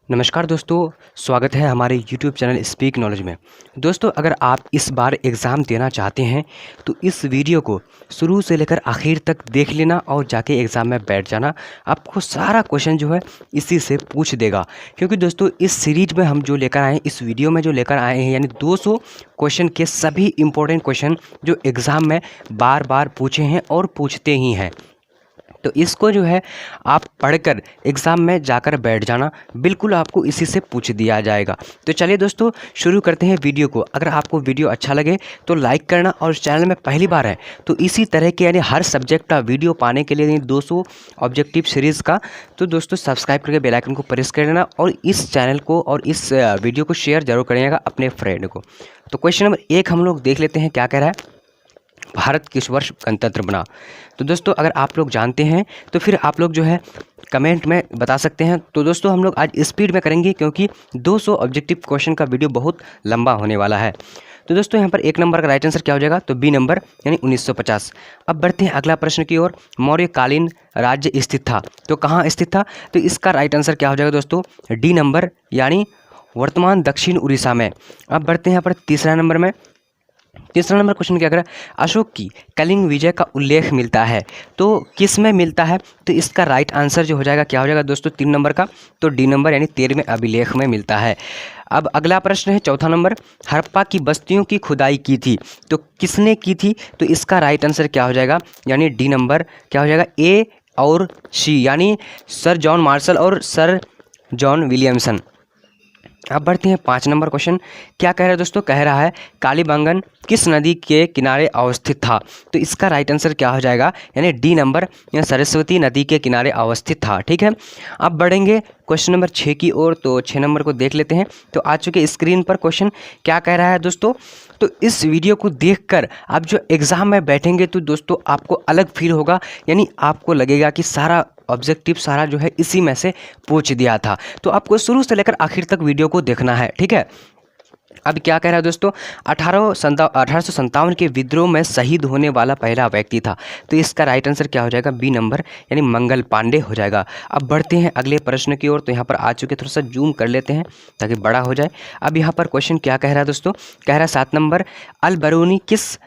नमस्कार दोस्तों, स्वागत है हमारे YouTube चैनल स्पीक नॉलेज में। दोस्तों, अगर आप इस बार एग्ज़ाम देना चाहते हैं तो इस वीडियो को शुरू से लेकर आखिर तक देख लेना और जाके एग्ज़ाम में बैठ जाना। आपको सारा क्वेश्चन जो है इसी से पूछ देगा, क्योंकि दोस्तों इस सीरीज में हम जो लेकर आए हैं, इस वीडियो में जो लेकर आए हैं, यानी 200 क्वेश्चन के सभी इंपॉर्टेंट क्वेश्चन जो एग्ज़ाम में बार बार पूछे हैं और पूछते ही हैं। तो इसको जो है आप पढ़कर एग्ज़ाम में जाकर बैठ जाना, बिल्कुल आपको इसी से पूछ दिया जाएगा। तो चलिए दोस्तों, शुरू करते हैं वीडियो को। अगर आपको वीडियो अच्छा लगे तो लाइक करना, और चैनल में पहली बार है तो इसी तरह के यानी हर सब्जेक्ट का वीडियो पाने के लिए 200 ऑब्जेक्टिव सीरीज़ का तो दोस्तों सब्सक्राइब करके बेल आइकन को प्रेस कर देना, और इस चैनल को और इस वीडियो को शेयर जरूर करिएगा अपने फ्रेंड को। तो क्वेश्चन नंबर 1 हम लोग देख लेते हैं, क्या कह रहा है। भारत किस वर्ष गणतंत्र बना। तो दोस्तों अगर आप लोग जानते हैं तो फिर आप लोग जो है कमेंट में बता सकते हैं। तो दोस्तों हम लोग आज स्पीड में करेंगे, क्योंकि 200 ऑब्जेक्टिव क्वेश्चन का वीडियो बहुत लंबा होने वाला है। तो दोस्तों यहाँ पर 1 नंबर का राइट आंसर क्या हो जाएगा, तो बी नंबर यानी 1950। अब बढ़ते हैं अगला प्रश्न की ओर। मौर्यकालीन राज्य स्थित था, तो कहाँ स्थित था। तो इसका राइट आंसर क्या हो जाएगा दोस्तों, डी नंबर यानी वर्तमान दक्षिण उड़ीसा में। अब बढ़ते हैं यहाँ पर तीसरा नंबर क्वेश्चन क्या कर रहा है। अशोक की कलिंग विजय का उल्लेख मिलता है, तो किस में मिलता है। तो इसका राइट आंसर जो हो जाएगा क्या हो जाएगा दोस्तों, 3 नंबर का, तो डी नंबर यानी 13वें अभिलेख में मिलता है। अब अगला प्रश्न है चौथा नंबर। हड़प्पा की बस्तियों की खुदाई की थी, तो किसने की थी। तो इसका राइट आंसर क्या हो जाएगा, यानी डी नंबर क्या हो जाएगा, ए और सी, यानी सर जॉन मार्शल और सर जॉन विलियमसन। अब बढ़ते हैं 5 नंबर क्वेश्चन। क्या कह रहा है दोस्तों, कह रहा है कालीबंगन किस नदी के किनारे अवस्थित था। तो इसका राइट आंसर क्या हो जाएगा, यानी डी नंबर यानी सरस्वती नदी के किनारे अवस्थित था। ठीक है, अब बढ़ेंगे क्वेश्चन नंबर 6 की ओर। तो 6 नंबर को देख लेते हैं। तो आ चुके स्क्रीन पर क्वेश्चन, क्या कह रहा है दोस्तों। तो इस वीडियो को देखकर आप जो एग्ज़ाम में बैठेंगे तो दोस्तों आपको अलग फील होगा, यानी आपको लगेगा कि सारा ऑब्जेक्टिव सारा जो है इसी में से पूछ दिया था। तो आपको शुरू से लेकर आखिर तक वीडियो को देखना है। ठीक है, अब क्या कह रहा है दोस्तों, 1857 के विद्रोह में शहीद होने वाला पहला व्यक्ति था। तो इसका राइट आंसर क्या हो जाएगा, बी नंबर यानी मंगल पांडे हो जाएगा। अब बढ़ते हैं अगले प्रश्न की ओर। तो यहाँ पर आ चुके, थोड़ा सा जूम कर लेते हैं ताकि बड़ा हो जाए। अब यहाँ पर क्वेश्चन क्या कह रहा है दोस्तों, कह रहा है 7 नंबर। अल बरूनी किस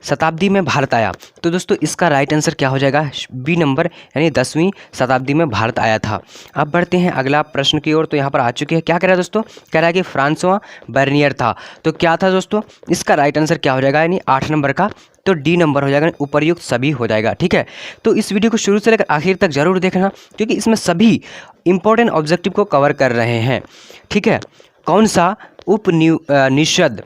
शताब्दी में भारत आया। तो दोस्तों इसका राइट आंसर क्या हो जाएगा, बी नंबर यानी 10वीं शताब्दी में भारत आया था। अब बढ़ते हैं अगला प्रश्न की ओर। तो यहाँ पर आ चुके हैं, क्या कह रहा है दोस्तों, कह रहा है कि फ्रांसवा बर्नियर था। तो क्या था दोस्तों, इसका राइट आंसर क्या हो जाएगा, यानी 8 नंबर का, तो डी नंबर हो जाएगा, उपर्युक्त सभी हो जाएगा। ठीक है, तो इस वीडियो को शुरू से लेकर आखिर तक जरूर देखना, क्योंकि इसमें सभी इंपॉर्टेंट ऑब्जेक्टिव को कवर कर रहे हैं। ठीक है, कौन सा उपनिषद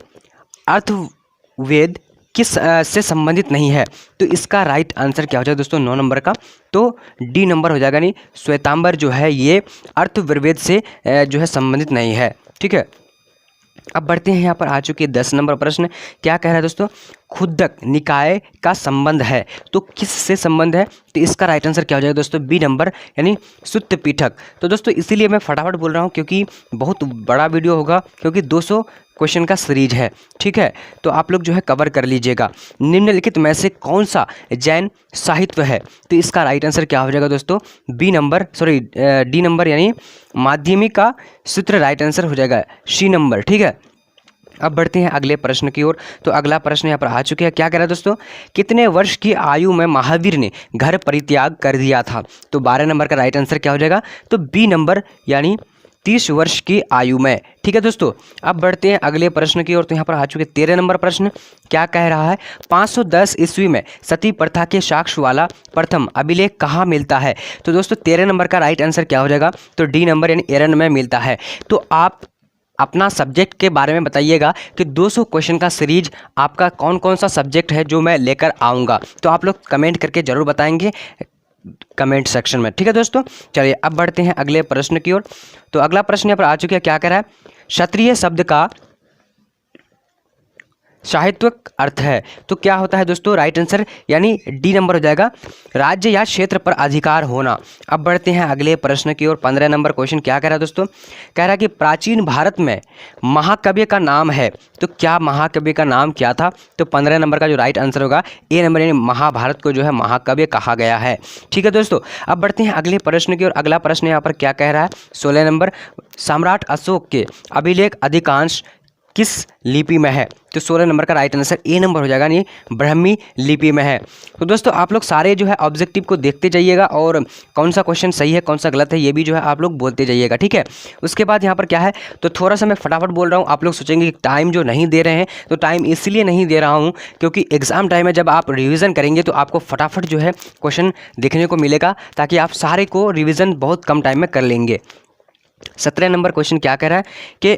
अर्थवेद किस से संबंधित नहीं है। तो इसका राइट आंसर क्या हो जाएगा दोस्तों, 9 नंबर का, तो डी नंबर हो जाएगा, नहीं श्वेतांबर जो है ये अर्थवेद से जो है संबंधित नहीं है। ठीक है, अब बढ़ते हैं यहाँ पर आ चुके 10 नंबर प्रश्न। क्या कह रहा है दोस्तों, खुद्दक निकाय का संबंध है, तो किस से संबंध है। तो इसका राइट आंसर क्या हो जाएगा दोस्तों, बी नंबर यानी सुत्त पीठक। तो दोस्तों इसीलिए मैं फटाफट बोल रहा हूँ, क्योंकि बहुत बड़ा वीडियो होगा, क्योंकि 200 क्वेश्चन का सीरीज है। ठीक है, तो आप लोग जो है कवर कर लीजिएगा। निम्नलिखित में से कौन सा जैन साहित्य है। तो इसका राइट आंसर क्या हो जाएगा दोस्तों, बी नंबर डी नंबर यानी माध्यमिक का सूत्र राइट आंसर हो जाएगा, सी नंबर। ठीक है, अब बढ़ते हैं अगले प्रश्न की ओर। तो अगला प्रश्न यहाँ पर आ चुके हैं। क्या कह रहा है दोस्तों, कितने वर्ष की आयु में महावीर ने घर परित्याग कर दिया था। तो 12 नंबर का राइट आंसर क्या हो जाएगा, तो बी नंबर यानी 30 वर्ष की आयु में। ठीक है दोस्तों, अब बढ़ते हैं अगले प्रश्न की ओर। तो यहाँ पर आ चुके 13 नंबर प्रश्न। क्या कह रहा है, 510 ईस्वी में सती प्रथा के साक्ष्य वाला प्रथम अभिलेख कहाँ मिलता है। तो दोस्तों 13 नंबर का राइट आंसर क्या हो जाएगा, तो डी नंबर यानी एरन में मिलता है। तो आप अपना सब्जेक्ट के बारे में बताइएगा कि 200 क्वेश्चन का सीरीज आपका कौन कौन सा सब्जेक्ट है जो मैं लेकर आऊँगा। तो आप लोग कमेंट करके ज़रूर बताएंगे कमेंट सेक्शन में। ठीक है दोस्तों, चलिए अब बढ़ते हैं अगले प्रश्न की ओर। तो अगला प्रश्न यहाँ पर आ चुका है। क्या कह रहा है, क्षत्रिय शब्द का साहित्यिक अर्थ है। तो क्या होता है दोस्तों, राइट आंसर यानी डी नंबर हो जाएगा, राज्य या क्षेत्र पर अधिकार होना। अब बढ़ते हैं अगले प्रश्न की ओर। 15 नंबर क्वेश्चन क्या कह रहा है दोस्तों, कह रहा है कि प्राचीन भारत में महाकाव्य का नाम है। तो क्या महाकाव्य का नाम क्या था? तो 15 नंबर का जो राइट आंसर होगा ए नंबर, यानी महाभारत को जो है महाकाव्य कहा गया है। ठीक है दोस्तों, अब बढ़ते हैं अगले प्रश्न की ओर। अगला प्रश्न यहाँ पर क्या कह रहा है, 16 नंबर, सम्राट अशोक के अभिलेख अधिकांश किस लिपि में है? तो 16 नंबर का राइट आंसर ए नंबर हो जाएगा, यानी ब्राह्मी लिपि में है। तो दोस्तों आप लोग सारे जो है ऑब्जेक्टिव को देखते जाइएगा और कौन सा क्वेश्चन सही है कौन सा गलत है ये भी जो है आप लोग बोलते जाइएगा, ठीक है। उसके बाद यहाँ पर क्या है, तो थोड़ा सा मैं फटाफट बोल रहा हूँ, आप लोग सोचेंगे कि टाइम जो नहीं दे रहे हैं, तो टाइम इसलिए नहीं दे रहा हूँ क्योंकि एग्जाम टाइम में जब आप रिविज़न करेंगे तो आपको फटाफट जो है क्वेश्चन देखने को मिलेगा, ताकि आप सारे को रिविज़न बहुत कम टाइम में कर लेंगे। 17 नंबर क्वेश्चन क्या कह रहा है कि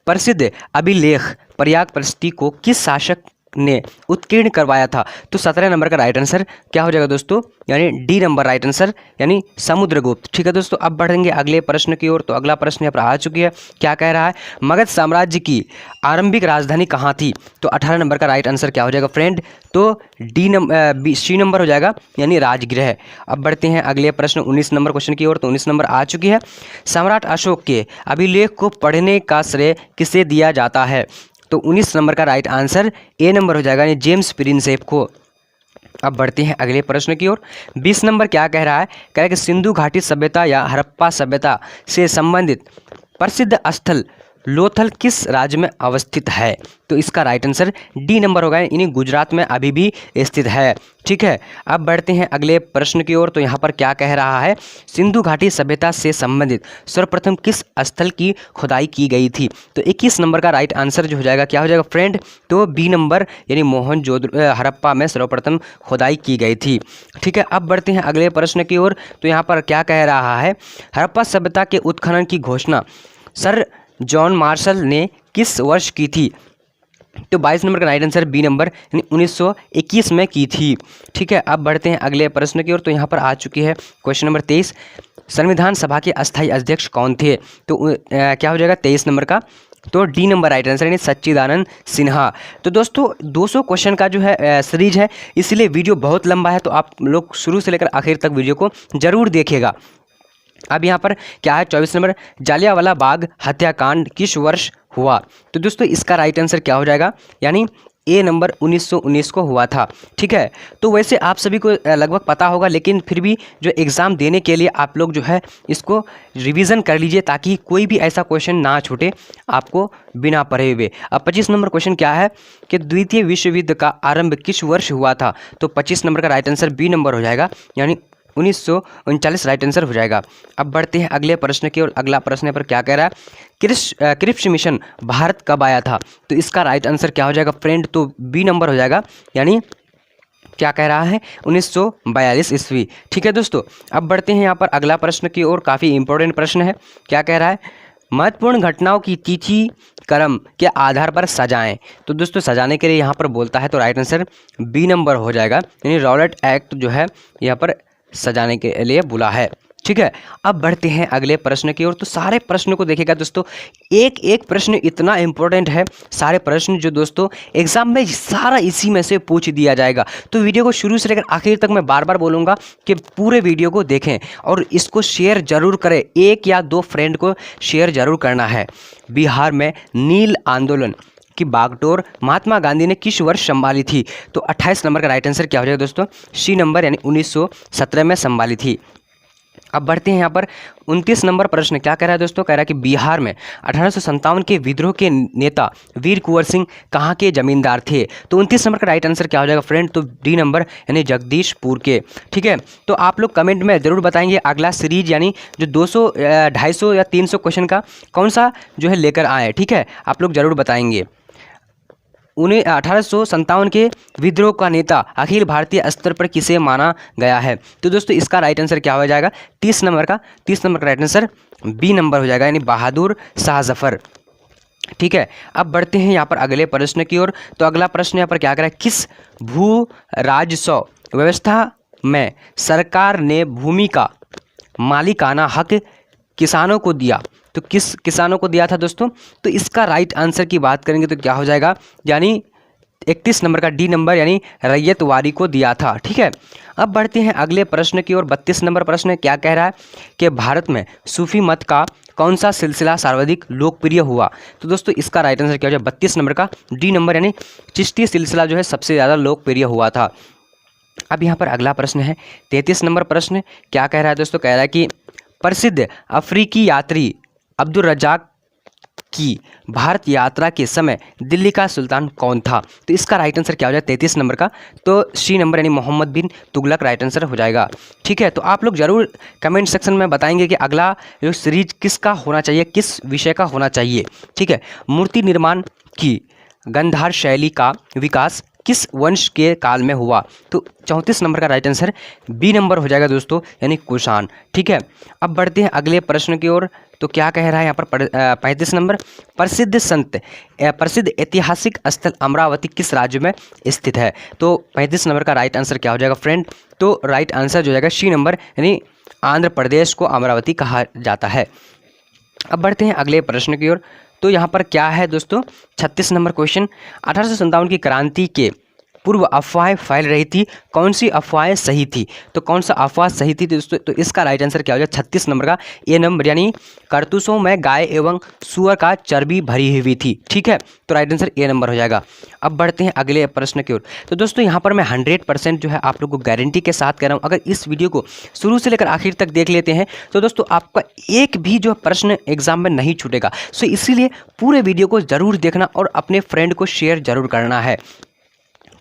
प्रसिद्ध अभिलेख प्रयागप्रस्ती को किस शासक ने उत्कीर्ण करवाया था? तो 17 नंबर का राइट आंसर क्या हो जाएगा दोस्तों, यानी डी नंबर राइट आंसर, यानी समुद्रगुप्त। ठीक है दोस्तों, अब बढ़ेंगे अगले प्रश्न की ओर। तो अगला प्रश्न यहाँ पर आ चुकी है, क्या कह रहा है, मगध साम्राज्य की आरंभिक राजधानी कहाँ थी? तो 18 नंबर का राइट आंसर क्या हो जाएगा फ्रेंड, तो सी नंबर हो जाएगा, यानी राजगृह। अब बढ़ते हैं अगले प्रश्न 19 नंबर क्वेश्चन की ओर। तो 19 नंबर आ चुकी है, सम्राट अशोक के अभिलेख को पढ़ने का श्रेय किसे दिया जाता है? तो 19 नंबर का राइट आंसर ए नंबर हो जाएगा, यानी जेम्स प्रिंसेप को। अब बढ़ते हैं अगले प्रश्न की ओर। 20 नंबर क्या कह रहा है, कह रहा है कि सिंधु घाटी सभ्यता या हड़प्पा सभ्यता से संबंधित प्रसिद्ध स्थल लोथल किस राज्य में अवस्थित है? तो इसका राइट आंसर डी नंबर होगा, यानी गुजरात में अभी भी स्थित है। ठीक है, अब बढ़ते हैं अगले प्रश्न की ओर। तो यहाँ पर क्या कह रहा है, सिंधु घाटी सभ्यता से संबंधित सर्वप्रथम किस स्थल की खुदाई की गई थी? तो 21 नंबर का राइट आंसर जो हो जाएगा क्या हो जाएगा फ्रेंड, तो बी नंबर, यानी मोहनजोदड़ो हड़प्पा में सर्वप्रथम खुदाई की गई थी। ठीक है, अब बढ़ते हैं अगले प्रश्न की ओर। तो यहाँ पर क्या कह रहा है, हड़प्पा सभ्यता के उत्खनन की घोषणा सर जॉन मार्शल ने किस वर्ष की थी? तो 22 नंबर का राइट आंसर बी नंबर, यानी 1921 में की थी। ठीक है, अब बढ़ते हैं अगले प्रश्न की ओर। तो यहाँ पर आ चुकी है क्वेश्चन नंबर 23, संविधान सभा के अस्थायी अध्यक्ष कौन थे? तो क्या हो जाएगा 23 नंबर का, तो डी नंबर राइट आंसर, यानी सच्चिदानंद सिन्हा। तो दोस्तों 200 क्वेश्चन का जो है सीरीज है, इसलिए वीडियो बहुत लंबा है, तो आप लोग शुरू से लेकर आखिर तक वीडियो को जरूर देखिएगा। अब यहाँ पर क्या है, 24 नंबर, जालियांवाला बाग हत्याकांड किस वर्ष हुआ? तो दोस्तों इसका राइट आंसर क्या हो जाएगा, यानी ए नंबर 1919 को हुआ था। ठीक है, तो वैसे आप सभी को लगभग पता होगा, लेकिन फिर भी जो एग्ज़ाम देने के लिए आप लोग जो है इसको रिवीजन कर लीजिए, ताकि कोई भी ऐसा क्वेश्चन ना छूटे आपको बिना पढ़े हुए। अब 25 नंबर क्वेश्चन क्या है कि द्वितीय विश्व युद्ध का आरंभ किस वर्ष हुआ था? तो 25 नंबर का राइट आंसर बी नंबर हो जाएगा, यानी 1939 राइट आंसर हो जाएगा। अब बढ़ते हैं अगले प्रश्न की ओर। अगला प्रश्न पर क्या कह रहा है, क्रिप्स मिशन भारत कब आया था? तो इसका राइट आंसर क्या हो जाएगा फ्रेंड, तो बी नंबर हो जाएगा, यानी क्या कह रहा है 1942 ईस्वी। ठीक है दोस्तों, अब बढ़ते हैं यहाँ पर अगला प्रश्न की ओर। काफ़ी इंपॉर्टेंट प्रश्न है, क्या कह रहा है, महत्वपूर्ण घटनाओं की तिथि क्रम के आधार पर सजाएं। तो दोस्तों सजाने के लिए यहाँ पर बोलता है, तो राइट आंसर बी नंबर हो जाएगा, यानी रॉलेट एक्ट जो है यहाँ पर सजाने के लिए बोला है। ठीक है, अब बढ़ते हैं अगले प्रश्न की ओर। तो सारे प्रश्नों को देखिएगा दोस्तों, एक एक प्रश्न इतना इंपॉर्टेंट है, सारे प्रश्न जो दोस्तों एग्जाम में सारा इसी में से पूछ दिया जाएगा। तो वीडियो को शुरू से लेकर आखिर तक मैं बार बार बोलूँगा कि पूरे वीडियो को देखें और इसको शेयर जरूर करें, 1 या 2 फ्रेंड को शेयर जरूर करना है। बिहार में नील आंदोलन की बागडोर महात्मा गांधी ने किस वर्ष संभाली थी? तो 28 नंबर का राइट आंसर क्या हो जाएगा दोस्तों, सी नंबर, यानी 1917 में संभाली थी। अब बढ़ते हैं यहाँ पर 29 नंबर प्रश्न क्या कह रहा है दोस्तों, कह रहा है कि बिहार में 1857 के विद्रोह के नेता वीर कुंवर सिंह कहाँ के जमींदार थे? तो 29 नंबर का राइट आंसर क्या हो जाएगा फ्रेंड, तो डी नंबर, यानी जगदीशपुर के। ठीक है, तो आप लोग कमेंट में ज़रूर बताएंगे अगला सीरीज यानी जो 200, 250 या 300 क्वेश्चन का कौन सा जो है लेकर आए। ठीक है, आप लोग ज़रूर बताएंगे। 1857 के विद्रोह का नेता अखिल भारतीय स्तर पर किसे माना गया है? तो दोस्तों इसका राइट आंसर क्या हो जाएगा, 30 नंबर का राइट आंसर बी नंबर हो जाएगा, यानी बहादुर शाह जफर। ठीक है, अब बढ़ते हैं यहाँ पर अगले प्रश्न की ओर। तो अगला प्रश्न यहाँ पर क्या कर रहा है, किस भू राजस्व व्यवस्था में सरकार ने भूमि का मालिकाना हक किसानों को दिया? तो किस किसानों को दिया था दोस्तों? तो इसका राइट आंसर की बात करेंगे तो क्या हो जाएगा, यानी 31 नंबर का डी नंबर यानी रैयतवारी को दिया था। ठीक है, अब बढ़ते हैं अगले प्रश्न की ओर। 32 नंबर प्रश्न क्या कह रहा है कि भारत में सूफी मत का कौन सा सिलसिला सर्वाधिक लोकप्रिय हुआ? तो दोस्तों इसका राइट आंसर क्या हो जाए, 32 नंबर का डी नंबर यानी चिश्ती सिलसिला जो है सबसे ज़्यादा लोकप्रिय हुआ था। अब यहाँ पर अगला प्रश्न है 33 नंबर प्रश्न क्या कह रहा है दोस्तों, कह रहा है कि प्रसिद्ध अफ्रीकी यात्री अब्दुल रज्जाक की भारत यात्रा के समय दिल्ली का सुल्तान कौन था? तो इसका राइट आंसर क्या हो जाए 33 नंबर का, तो सी नंबर यानी मोहम्मद बिन तुगलक राइट आंसर हो जाएगा। ठीक है, तो आप लोग जरूर कमेंट सेक्शन में बताएंगे कि अगला जो सीरीज किसका होना चाहिए, किस विषय का होना चाहिए। ठीक है, मूर्ति निर्माण की गांधार शैली का विकास किस वंश के काल में हुआ? तो 34 नंबर का राइट आंसर बी नंबर हो जाएगा दोस्तों, यानी कुषाण। ठीक है, अब बढ़ते हैं अगले प्रश्न की ओर। तो क्या कह रहा है यहाँ पर 35 नंबर, प्रसिद्ध ऐतिहासिक स्थल अमरावती किस राज्य में स्थित है? तो 35 नंबर का राइट आंसर क्या हो जाएगा फ्रेंड, तो राइट आंसर जो जाएगा सी नंबर यानी आंध्र प्रदेश को अमरावती कहा जाता है। अब बढ़ते हैं अगले प्रश्न की ओर। तो यहाँ पर क्या है दोस्तों, 36 नंबर क्वेश्चन, 1857 की क्रांति के पूर्व अफवाहें फैल रही थी, कौन सी अफवाहें सही थी? तो कौन सा अफवाह सही थी दोस्तों? तो इसका राइट आंसर क्या हो जाएगा 36 नंबर का ए नंबर यानी कारतूसों में गाय एवं सुअर का चर्बी भरी हुई थी। ठीक है, तो राइट आंसर ए नंबर हो जाएगा। अब बढ़ते हैं अगले प्रश्न की ओर। तो दोस्तों यहाँ पर मैं 100% जो है आप लोग को गारंटी के साथ कह रहा हूँ, अगर इस वीडियो को शुरू से लेकर आखिर तक देख लेते हैं तो दोस्तों आपका एक भी जो प्रश्न एग्जाम में नहीं छूटेगा। सो इसीलिए पूरे वीडियो को ज़रूर देखना और अपने फ्रेंड को शेयर जरूर करना है।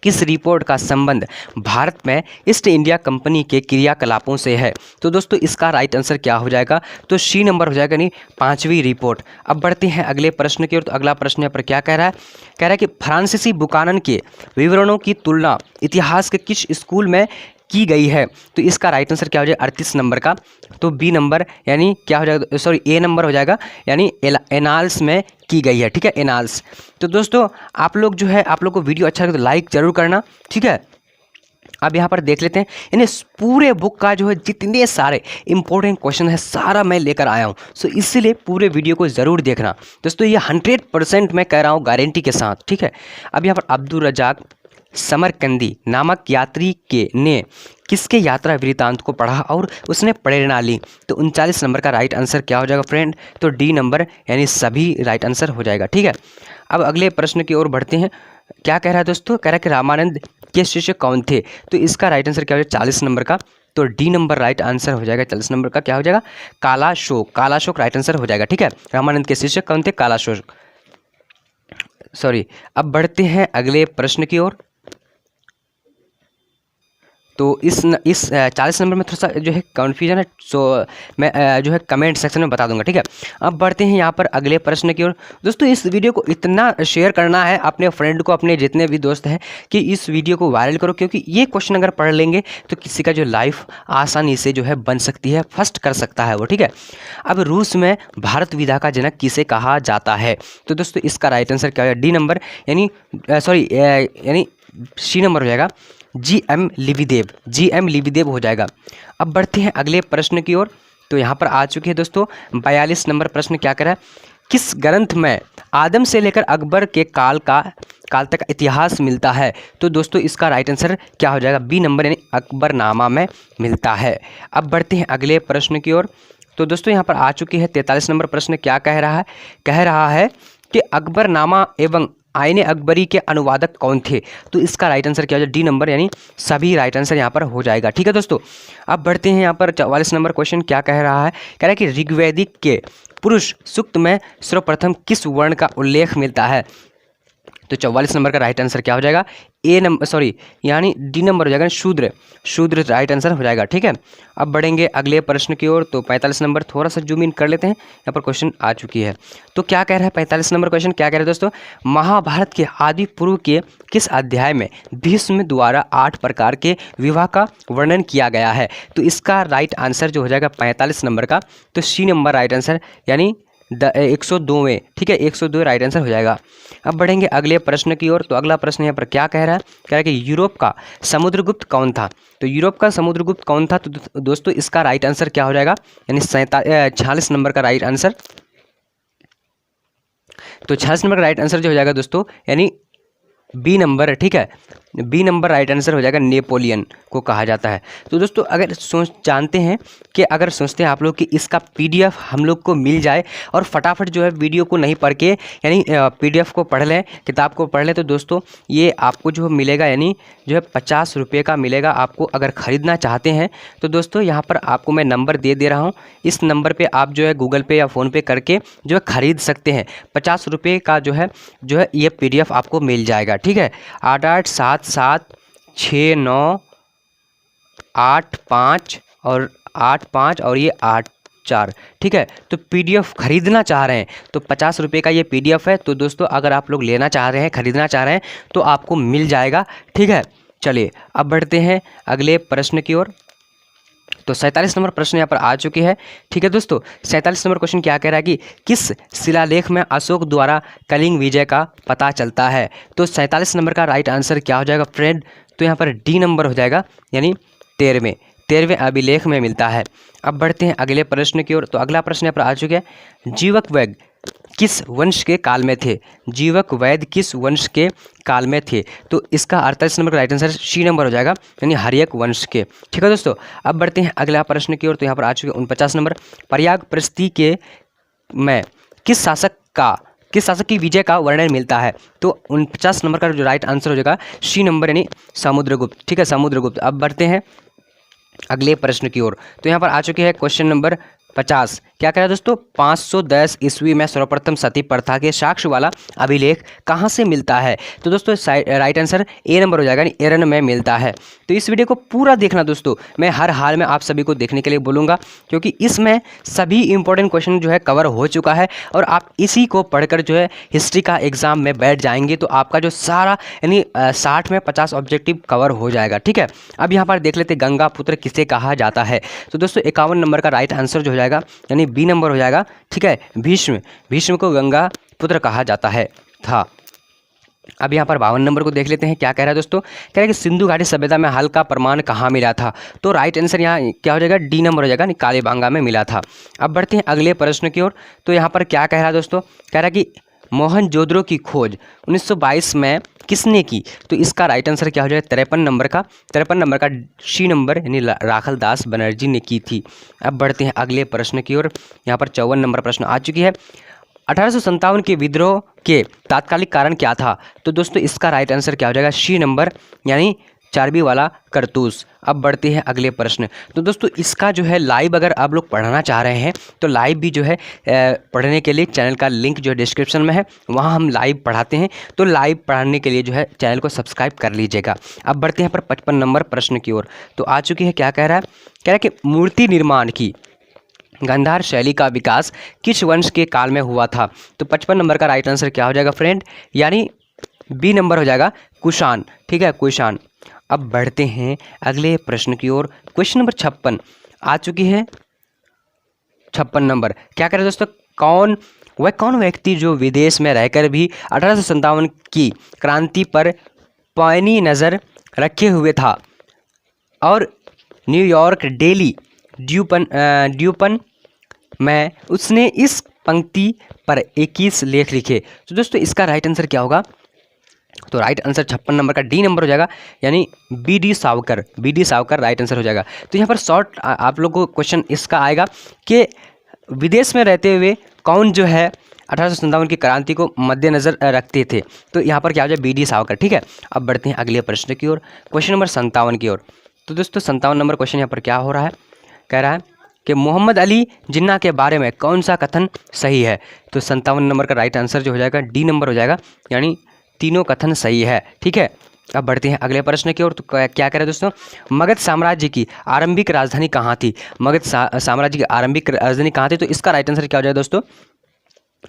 किस रिपोर्ट का संबंध भारत में ईस्ट इंडिया कंपनी के क्रियाकलापों से है? तो दोस्तों इसका राइट आंसर क्या हो जाएगा, तो सी नंबर हो जाएगा, नहीं 5वीं रिपोर्ट। अब बढ़ते हैं अगले प्रश्न की ओर। तो अगला प्रश्न यहाँ पर क्या कह रहा है, कह रहा है कि फ्रांसीसी बुकानन के विवरणों की तुलना इतिहास के किस स्कूल में की गई है? तो इसका राइट आंसर क्या हो जाएगा 38 नंबर का, तो बी नंबर यानी क्या हो जाएगा, सॉरी ए नंबर हो जाएगा, यानी एनाल्स में की गई है। ठीक है, एनाल्स। तो दोस्तों आप लोग जो है, आप लोग को वीडियो अच्छा लगे तो लाइक जरूर करना। ठीक है, अब यहाँ पर देख लेते हैं, यानी पूरे बुक का जो है जितने सारे इंपॉर्टेंट क्वेश्चन है सारा मैं लेकर आया हूँ। सो इसीलिए पूरे वीडियो को ज़रूर देखना दोस्तों, ये 100% मैं कह रहा हूँ गारंटी के साथ। ठीक है, अब यहाँ पर अब्दुल रज्जाक समरकंदी नामक यात्री ने किसके यात्रा वृत्तांत को पढ़ा और उसने प्रेरणा ली? तो 39 नंबर का राइट आंसर क्या हो जाएगा फ्रेंड, तो डी नंबर यानी सभी राइट आंसर हो जाएगा। ठीक है, अब अगले प्रश्न की ओर बढ़ते हैं। क्या कह रहा है दोस्तों, कह रहा है कि रामानंद के शिष्य कौन थे? तो इसका राइट आंसर क्या हो जाएगा 40 नंबर का, तो डी नंबर राइट आंसर हो जाएगा। 40 नंबर का क्या हो जाएगा, कालाशोक। कालाशोक राइट आंसर हो जाएगा। ठीक है, रामानंद के शिष्य कौन थे, कालाशोक। सॉरी, अब बढ़ते हैं अगले प्रश्न की ओर। तो इस 40 नंबर में थोड़ा सा जो है कन्फ्यूजन है, सो मैं जो है कमेंट सेक्शन में बता दूंगा। ठीक है, अब बढ़ते हैं यहाँ पर अगले प्रश्न की ओर। दोस्तों इस वीडियो को इतना शेयर करना है अपने फ्रेंड को, अपने जितने भी दोस्त हैं, कि इस वीडियो को वायरल करो, क्योंकि ये क्वेश्चन अगर पढ़ लेंगे तो किसी का जो लाइफ आसानी से जो है बन सकती है, फर्स्ट कर सकता है वो। ठीक है, अब रूस में भारत विधा का जनक किसे कहा जाता है? तो दोस्तों इसका राइट आंसर क्या है, डी नंबर यानी सॉरी यानी सी नंबर हो जाएगा, जी.एम. लिविदेव। जी.एम. लिविदेव हो जाएगा। अब बढ़ते हैं अगले प्रश्न की ओर। तो यहाँ पर आ चुके हैं दोस्तों 42 नंबर प्रश्न क्या कह रहा है, किस ग्रंथ में आदम से लेकर अकबर के काल तक इतिहास मिलता है? तो दोस्तों इसका राइट आंसर क्या हो जाएगा, बी नंबर यानी अकबरनामा में मिलता है। अब बढ़ते हैं अगले प्रश्न की ओर। तो दोस्तों यहाँ पर आ चुकी है 43 नंबर प्रश्न क्या कह रहा है कि अकबरनामा एवं आईने अकबरी के अनुवादक कौन थे? तो इसका राइट आंसर क्या हो जाएगा, डी नंबर यानी सभी राइट आंसर यहाँ पर हो जाएगा। ठीक है दोस्तों, अब बढ़ते हैं यहाँ पर 44 नंबर क्वेश्चन क्या कह रहा है कि ऋग्वेदिक के पुरुष सूक्त में सर्वप्रथम किस वर्ण का उल्लेख मिलता है? तो 44 नंबर का राइट आंसर क्या हो जाएगा, ए नंबर सॉरी यानी डी नंबर हो जाएगा, शूद्र राइट आंसर हो जाएगा। ठीक है, अब बढ़ेंगे अगले प्रश्न की ओर। तो 45 नंबर थोड़ा सा जूम इन कर लेते हैं, यहाँ पर क्वेश्चन आ चुकी है। तो क्या कह रहा है 45 नंबर क्वेश्चन क्या कह रहा है दोस्तों, महाभारत के आदि पूर्व के किस अध्याय में भीष्म द्वारा 8 प्रकार के विवाह का वर्णन किया गया है? तो इसका राइट आंसर जो हो जाएगा 45 नंबर का, तो सी नंबर राइट आंसर यानी 102वें। ठीक है, 102 राइट आंसर हो जाएगा। अब बढ़ेंगे अगले प्रश्न की ओर। तो अगला प्रश्न यहाँ पर क्या कह रहा है कि यूरोप का समुद्रगुप्त कौन था? तो यूरोप का समुद्रगुप्त कौन था? तो दोस्तों इसका राइट आंसर क्या हो जाएगा, यानी 46 नंबर का राइट आंसर तो 46 नंबर का राइट आंसर जो हो जाएगा दोस्तों यानी बी नंबर, ठीक है, बी नंबर राइट आंसर हो जाएगा, नेपोलियन को कहा जाता है। तो दोस्तों अगर जानते हैं कि अगर सोचते हैं आप लोग कि इसका पीडीएफ हम लोग को मिल जाए और फटाफट जो है वीडियो को नहीं पढ़ के यानी पीडीएफ को पढ़ लें, किताब को पढ़ लें, तो दोस्तों ये आपको जो मिलेगा यानी जो है 50 रुपये का मिलेगा आपको। अगर ख़रीदना चाहते हैं तो दोस्तों यहाँ पर आपको मैं नंबर दे रहा हूँ, इस नंबर पर आप जो है गूगल पे या फ़ोन पे करके जो है ख़रीद सकते हैं। 50 रुपये का जो है ये पीडीएफ आपको मिल जाएगा, ठीक है। 88776985 और 85 और ये 84, ठीक है। तो पीडीएफ ख़रीदना चाह रहे हैं तो 50 रुपये का ये पीडीएफ है। तो दोस्तों अगर आप लोग लेना चाह रहे हैं, ख़रीदना चाह रहे हैं तो आपको मिल जाएगा, ठीक है। चलिए अब बढ़ते हैं अगले प्रश्न की ओर। तो 47 नंबर प्रश्न यहाँ पर आ चुकी है, ठीक है दोस्तों। 47 नंबर क्वेश्चन क्या कह रहा है कि किस शिलालेख में अशोक द्वारा कलिंग विजय का पता चलता है। तो 47 नंबर का राइट आंसर क्या हो जाएगा फ्रेंड, तो यहाँ पर डी नंबर हो जाएगा, यानी 13वें अभिलेख में मिलता है। अब बढ़ते हैं अगले प्रश्न की ओर। तो अगला प्रश्न यहाँ पर आ चुका है, जीवक वैद्य किस वंश के काल में थे। जीवक वैद्य किस वंश के काल में थे। तो इसका 48 नंबर का राइट आंसर सी नंबर हो जाएगा, यानी हर्यक वंश के, ठीक है दोस्तों। अब बढ़ते हैं अगला प्रश्न की ओर। तो यहाँ पर आ चुके 49 नंबर, प्रयाग परिस्थिति के में किस शासक की विजय का वर्णन मिलता है। तो 49 नंबर का जो राइट आंसर हो जाएगा सी नंबर, यानी समुद्रगुप्त, ठीक है, समुद्रगुप्त। अब बढ़ते हैं अगले प्रश्न की ओर। तो यहाँ पर आ चुके हैं क्वेश्चन नंबर 50। क्या कह रहा है दोस्तों, 510 ईस्वी में सर्वप्रथम सती प्रथा के साक्ष्य वाला अभिलेख कहाँ से मिलता है। तो दोस्तों राइट आंसर ए नंबर हो जाएगा, यानी एरन में मिलता है। तो इस वीडियो को पूरा देखना दोस्तों, मैं हर हाल में आप सभी को देखने के लिए बोलूँगा, क्योंकि इसमें सभी इंपॉर्टेंट क्वेश्चन जो है कवर हो चुका है और आप इसी को पढ़कर जो है हिस्ट्री का एग्जाम में बैठ जाएंगे तो आपका जो सारा यानी 60 में 50 ऑब्जेक्टिव कवर हो जाएगा, ठीक है। अब यहाँ पर देख लेते गंगा पुत्र किसे कहा जाता है। तो दोस्तों 51 नंबर का राइट आंसर जो हो जाएगा, यानी बी नंबर हो जाएगा, ठीक है, भीष्म को गंगा पुत्र कहा जाता है था। अब यहाँ पर 52 नंबर को देख लेते हैं, क्या कह रहा है दोस्तों, कह रहा है कि सिंधु घाटी सभ्यता में हल का प्रमाण कहाँ मिला था। तो राइट आंसर यहाँ क्या हो जाएगा, डी नंबर हो जाएगा, कालीबांगा में मिला था। अब बढ़ते हैं अगले प्रश्न की ओर। तो यहाँ पर क्या कह रहा है दोस्तों, कह रहा है कि मोहनजोदड़ो की खोज 1922 में किसने की। तो इसका राइट आंसर क्या हो जाएगा, 53 नंबर का सी नंबर, यानी राखल दास बनर्जी ने की थी। अब बढ़ते हैं अगले प्रश्न की ओर। यहाँ पर 54 नंबर प्रश्न आ चुकी है, 1857 के विद्रोह के तात्कालिक कारण क्या था। तो दोस्तों इसका राइट आंसर क्या हो जाएगा, सी नंबर, यानी चर्बी वाला करतूस। अब बढ़ते हैं अगले प्रश्न। तो दोस्तों इसका जो है लाइव अगर आप लोग पढ़ना चाह रहे हैं तो लाइव भी जो है पढ़ने के लिए चैनल का लिंक जो है डिस्क्रिप्शन में है, वहाँ हम लाइव पढ़ाते हैं। तो लाइव पढ़ाने के लिए जो है चैनल को सब्सक्राइब कर लीजिएगा। अब बढ़ते हैं पर 55 नंबर प्रश्न की ओर। तो आ चुकी है, क्या कह रहा है, कह रहा है कि मूर्ति निर्माण की गांधार शैली का विकास किस वंश के काल में हुआ था। तो 55 नंबर का राइट आंसर क्या हो जाएगा फ्रेंड, यानी बी नंबर हो जाएगा, कुषाण, ठीक है, कुषाण। अब बढ़ते हैं अगले प्रश्न की ओर। क्वेश्चन नंबर 56 आ चुकी है, 56 नंबर। क्या कह रहे हैं दोस्तों, कौन व्यक्ति जो विदेश में रहकर भी 1857 की क्रांति पर पैनी नज़र रखे हुए था और न्यूयॉर्क डेली ड्यूपन में उसने इस पंक्ति पर 21 लेख लिखे। तो दोस्तों इसका राइट आंसर क्या होगा, तो राइट आंसर 56 नंबर का डी नंबर हो जाएगा, यानी B D Savarkar right answer हो जाएगा। तो यहाँ पर शॉर्ट आप लोग को क्वेश्चन इसका आएगा कि विदेश में रहते हुए कौन जो है 1857 की क्रांति को मद्देनजर रखते थे। तो यहाँ पर क्या हो जाए, बी डी सावकर, ठीक है। अब बढ़ते हैं अगले प्रश्न की ओर, क्वेश्चन नंबर 57 की ओर। तो दोस्तों 57 नंबर क्वेश्चन यहाँ पर क्या हो रहा है, कह रहा है कि मोहम्मद अली जिन्ना के बारे में कौन सा कथन सही है। तो 57 नंबर का राइट आंसर जो हो जाएगा, डी नंबर हो जाएगा, यानी तीनों कथन सही है, ठीक है। अब बढ़ते हैं अगले प्रश्न की ओर। तो क्या कह रहे हैं दोस्तों, मगध साम्राज्य की आरंभिक राजधानी कहाँ थी। मगध साम्राज्य की आरंभिक राजधानी कहाँ थी। तो इसका राइट आंसर क्या हो जाएगा दोस्तों,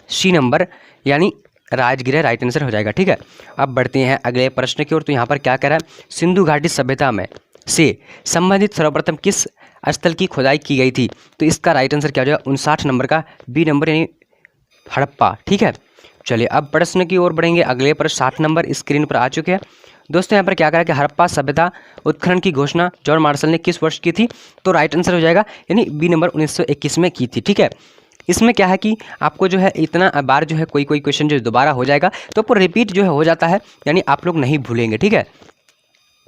सी नंबर, यानी राजगीर राइट आंसर हो जाएगा, ठीक है। अब बढ़ते हैं अगले प्रश्न की ओर। तो यहाँ पर क्या कह रहा है, सिंधु घाटी सभ्यता में से संबंधित सर्वप्रथम किस स्थल की खुदाई की गई थी। तो इसका राइट आंसर क्या हो जाएगा, 59 नंबर का बी नंबर, यानी हड़प्पा, ठीक है। चलिए अब प्रश्न की ओर बढ़ेंगे। अगले प्रश्न 60 नंबर स्क्रीन पर आ चुके हैं दोस्तों। यहाँ पर क्या कह रहा है कि हड़प्पा सभ्यता उत्खनन की घोषणा जॉन मार्शल ने किस वर्ष की थी। तो राइट आंसर हो जाएगा, यानी बी नंबर 1921 में की थी, ठीक है। इसमें क्या है कि आपको जो है इतना बार जो है कोई कोई क्वेश्चन जो दोबारा हो जाएगा तो आपको रिपीट जो है हो जाता है, यानी आप लोग नहीं भूलेंगे, ठीक है।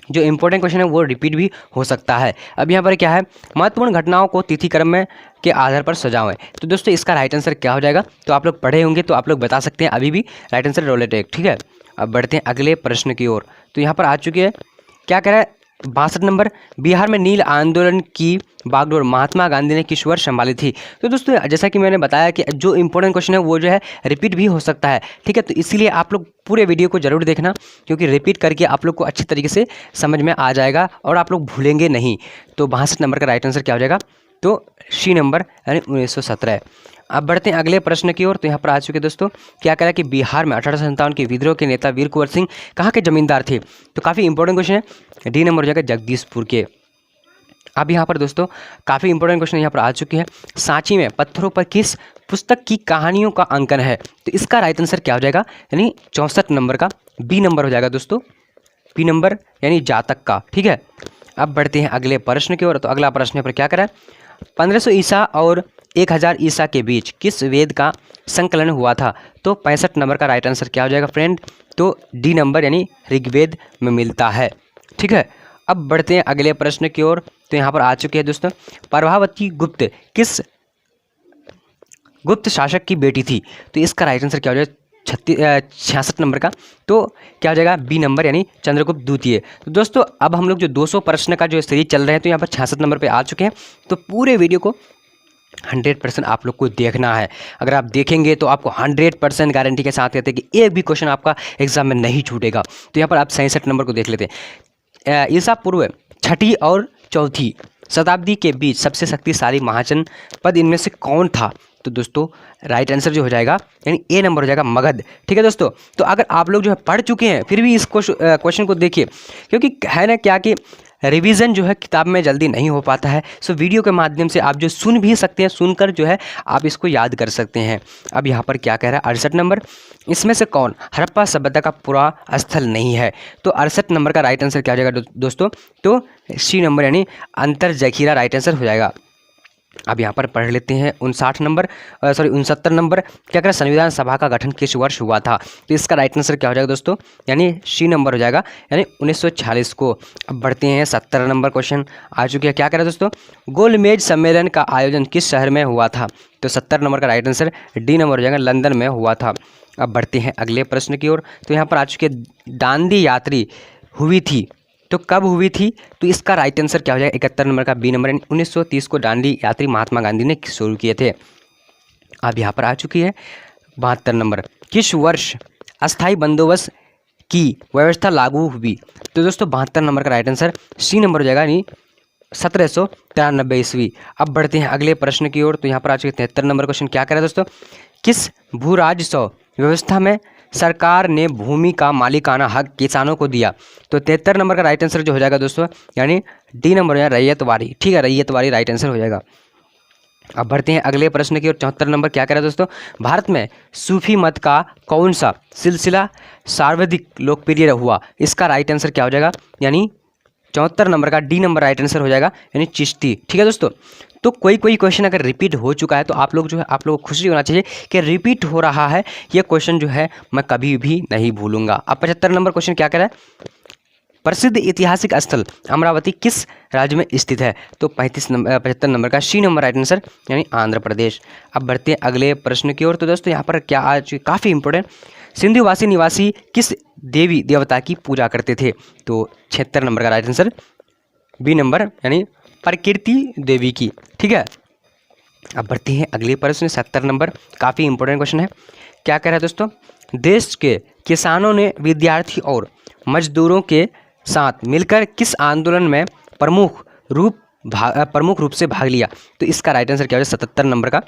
जो इंपॉर्टेंट क्वेश्चन है वो रिपीट भी हो सकता है। अब यहाँ पर क्या है, महत्वपूर्ण घटनाओं को तिथि क्रम में के आधार पर सजाएं। तो दोस्तों इसका राइट आंसर क्या हो जाएगा, तो आप लोग पढ़े होंगे तो आप लोग बता सकते हैं अभी भी राइट आंसर रोलेट एक, ठीक है। अब बढ़ते हैं अगले प्रश्न की ओर। तो यहाँ पर आ चुके हैं, क्या कह रहा है 62 नंबर, बिहार में नील आंदोलन की बागडोर महात्मा गांधी ने किस वर्ष संभाली थी। तो दोस्तों जैसा कि मैंने बताया कि जो इंपॉर्टेंट क्वेश्चन है वो जो है रिपीट भी हो सकता है, ठीक है। तो इसीलिए आप लोग पूरे वीडियो को जरूर देखना, क्योंकि रिपीट करके आप लोग को अच्छी तरीके से समझ में आ जाएगा और आप लोग भूलेंगे नहीं। तो 62 नंबर का राइट आंसर क्या हो जाएगा, तो सी नंबर यानी 1917। अब बढ़ते हैं अगले प्रश्न की ओर। तो यहाँ पर आ चुके दोस्तों, क्या कह रहा है कि बिहार में 1857 के विद्रोह के नेता वीर कुंवर सिंह कहाँ के जमींदार थे। तो काफ़ी इंपॉर्टेंट क्वेश्चन है, डी नंबर हो जाएगा जगदीशपुर के। अब यहाँ पर दोस्तों काफ़ी इंपॉर्टेंट क्वेश्चन यहाँ पर आ चुके हैं, सांची में पत्थरों पर किस पुस्तक की कहानियों का अंकन है। तो इसका राइट आंसर क्या हो जाएगा, यानी 64 नंबर का बी नंबर हो जाएगा दोस्तों, बी नंबर यानी जातक का, ठीक है। अब बढ़ते हैं अगले प्रश्न की ओर। तो अगला प्रश्न यहाँ पर क्या करा है, 1500 ईसा और 1000 ईसा के बीच किस वेद का संकलन हुआ था। तो 65 नंबर का राइट आंसर क्या हो जाएगा फ्रेंड, तो डी नंबर यानी ऋग्वेद में मिलता है, ठीक है। अब बढ़ते हैं अगले प्रश्न की ओर। तो यहाँ पर आ चुके हैं दोस्तों, प्रभावती गुप्त किस गुप्त शासक की बेटी थी। तो इसका राइट आंसर क्या हो जाएगा, 66 नंबर का, तो क्या हो जाएगा बी नंबर यानी चंद्रगुप्त द्वितीय। तो दोस्तों अब हम लोग जो 200 प्रश्न का जो सीरीज चल रहे हैं, तो यहाँ पर 66 नंबर पे आ चुके हैं। तो पूरे वीडियो को 100% आप लोग को देखना है। अगर आप देखेंगे तो आपको 100% गारंटी के साथ कहते हैं कि एक भी क्वेश्चन आपका एग्जाम में नहीं छूटेगा। तो यहाँ पर आप 67 नंबर को देख लेते हैं, ईसा पूर्व 6ठी और 4ठी शताब्दी के बीच सबसे शक्तिशाली महाजन पद इनमें से कौन था। तो दोस्तों राइट आंसर जो हो जाएगा यानी ए नंबर हो जाएगा मगध, ठीक है दोस्तों। तो अगर आप लोग जो है पढ़ चुके हैं फिर भी इस क्वेश्चन को देखिए, क्योंकि है ना क्या कि रिवीजन जो है किताब में जल्दी नहीं हो पाता है। सो वीडियो के माध्यम से आप जो सुन भी सकते हैं, सुनकर जो है आप इसको याद कर सकते हैं। अब यहाँ पर क्या कह रहा है 68 नंबर, इसमें से कौन हड़प्पा सभ्यता का पूरा स्थल नहीं है। तो 68 नंबर का राइट आंसर क्या हो जाएगा दोस्तों, तो सी नंबर यानी अंतर जखीरा राइट आंसर हो जाएगा। अब यहाँ पर पढ़ लेते हैं 69 नंबर, क्या करें संविधान सभा का गठन किस वर्ष हुआ था। तो इसका राइट आंसर क्या हो जाएगा दोस्तों, यानी सी नंबर हो जाएगा यानी 1946 को। अब बढ़ते हैं 70 नंबर क्वेश्चन आ चुके हैं, क्या करें दोस्तों गोलमेज सम्मेलन का आयोजन किस शहर में हुआ था। तो 70 नंबर का राइट आंसर डी नंबर हो जाएगा लंदन में हुआ था। अब बढ़ते हैं अगले प्रश्न की ओर। तो यहाँ पर आ चुके दांडी यात्री हुई थी, तो कब हुई थी। तो इसका राइट आंसर क्या हो जाएगा 71 नंबर का बी नंबर, 1930 को दांडी यात्री महात्मा गांधी ने शुरू किए थे। अब यहाँ पर आ चुकी है 72 नंबर, किस वर्ष अस्थाई बंदोबस्त की व्यवस्था लागू हुई। तो दोस्तों 72 नंबर का राइट आंसर सी नंबर हो जाएगा यानी 1793 ईस्वी। अब बढ़ते हैं अगले प्रश्न की ओर। तो यहाँ पर आ चुके 73 नंबर क्वेश्चन, क्या करें दोस्तों किस भू राजस्व व्यवस्था में सरकार ने भूमि का मालिकाना हक किसानों को दिया। तो 73 नंबर का राइट आंसर जो हो जाएगा दोस्तों यानी डी नंबर हो जाएगा रैयतवारी, ठीक है, रैयतवारी राइट आंसर हो जाएगा। अब बढ़ते हैं अगले प्रश्न की ओर। 74 नंबर, क्या कह रहा है दोस्तों भारत में सूफी मत का कौन सा सिलसिला सर्वाधिक लोकप्रिय हुआ। इसका राइट आंसर क्या हो जाएगा, यानी 74 नंबर का डी नंबर राइट आंसर हो जाएगा यानी चिश्ती, ठीक है दोस्तों। तो कोई क्वेश्चन अगर रिपीट हो चुका है तो आप लोग जो है आप लोगों को खुशी होना चाहिए कि रिपीट हो रहा है, ये क्वेश्चन जो है मैं कभी भी नहीं भूलूंगा। अब 75 नंबर क्वेश्चन क्या कह रहा है, प्रसिद्ध ऐतिहासिक स्थल अमरावती किस राज्य में स्थित है। तो 75 नंबर का सी नंबर राइट आंसर यानी आंध्र प्रदेश। अब बढ़ते हैं अगले प्रश्न की ओर। तो दोस्तों यहाँ पर क्या आज काफ़ी इंपॉर्टेंट, सिंधुवासी निवासी किस देवी देवता की पूजा करते थे। तो 76 नंबर का राइट आंसर बी नंबर यानी प्रकृति देवी की, ठीक है। अब बढ़ते हैं अगले प्रश्न 70 नंबर, काफ़ी इंपॉर्टेंट क्वेश्चन है, क्या कह रहा है दोस्तों देश के किसानों ने विद्यार्थी और मजदूरों के साथ मिलकर किस आंदोलन में प्रमुख रूप से भाग लिया। तो इसका राइट आंसर क्या हो जाए 77 नंबर का,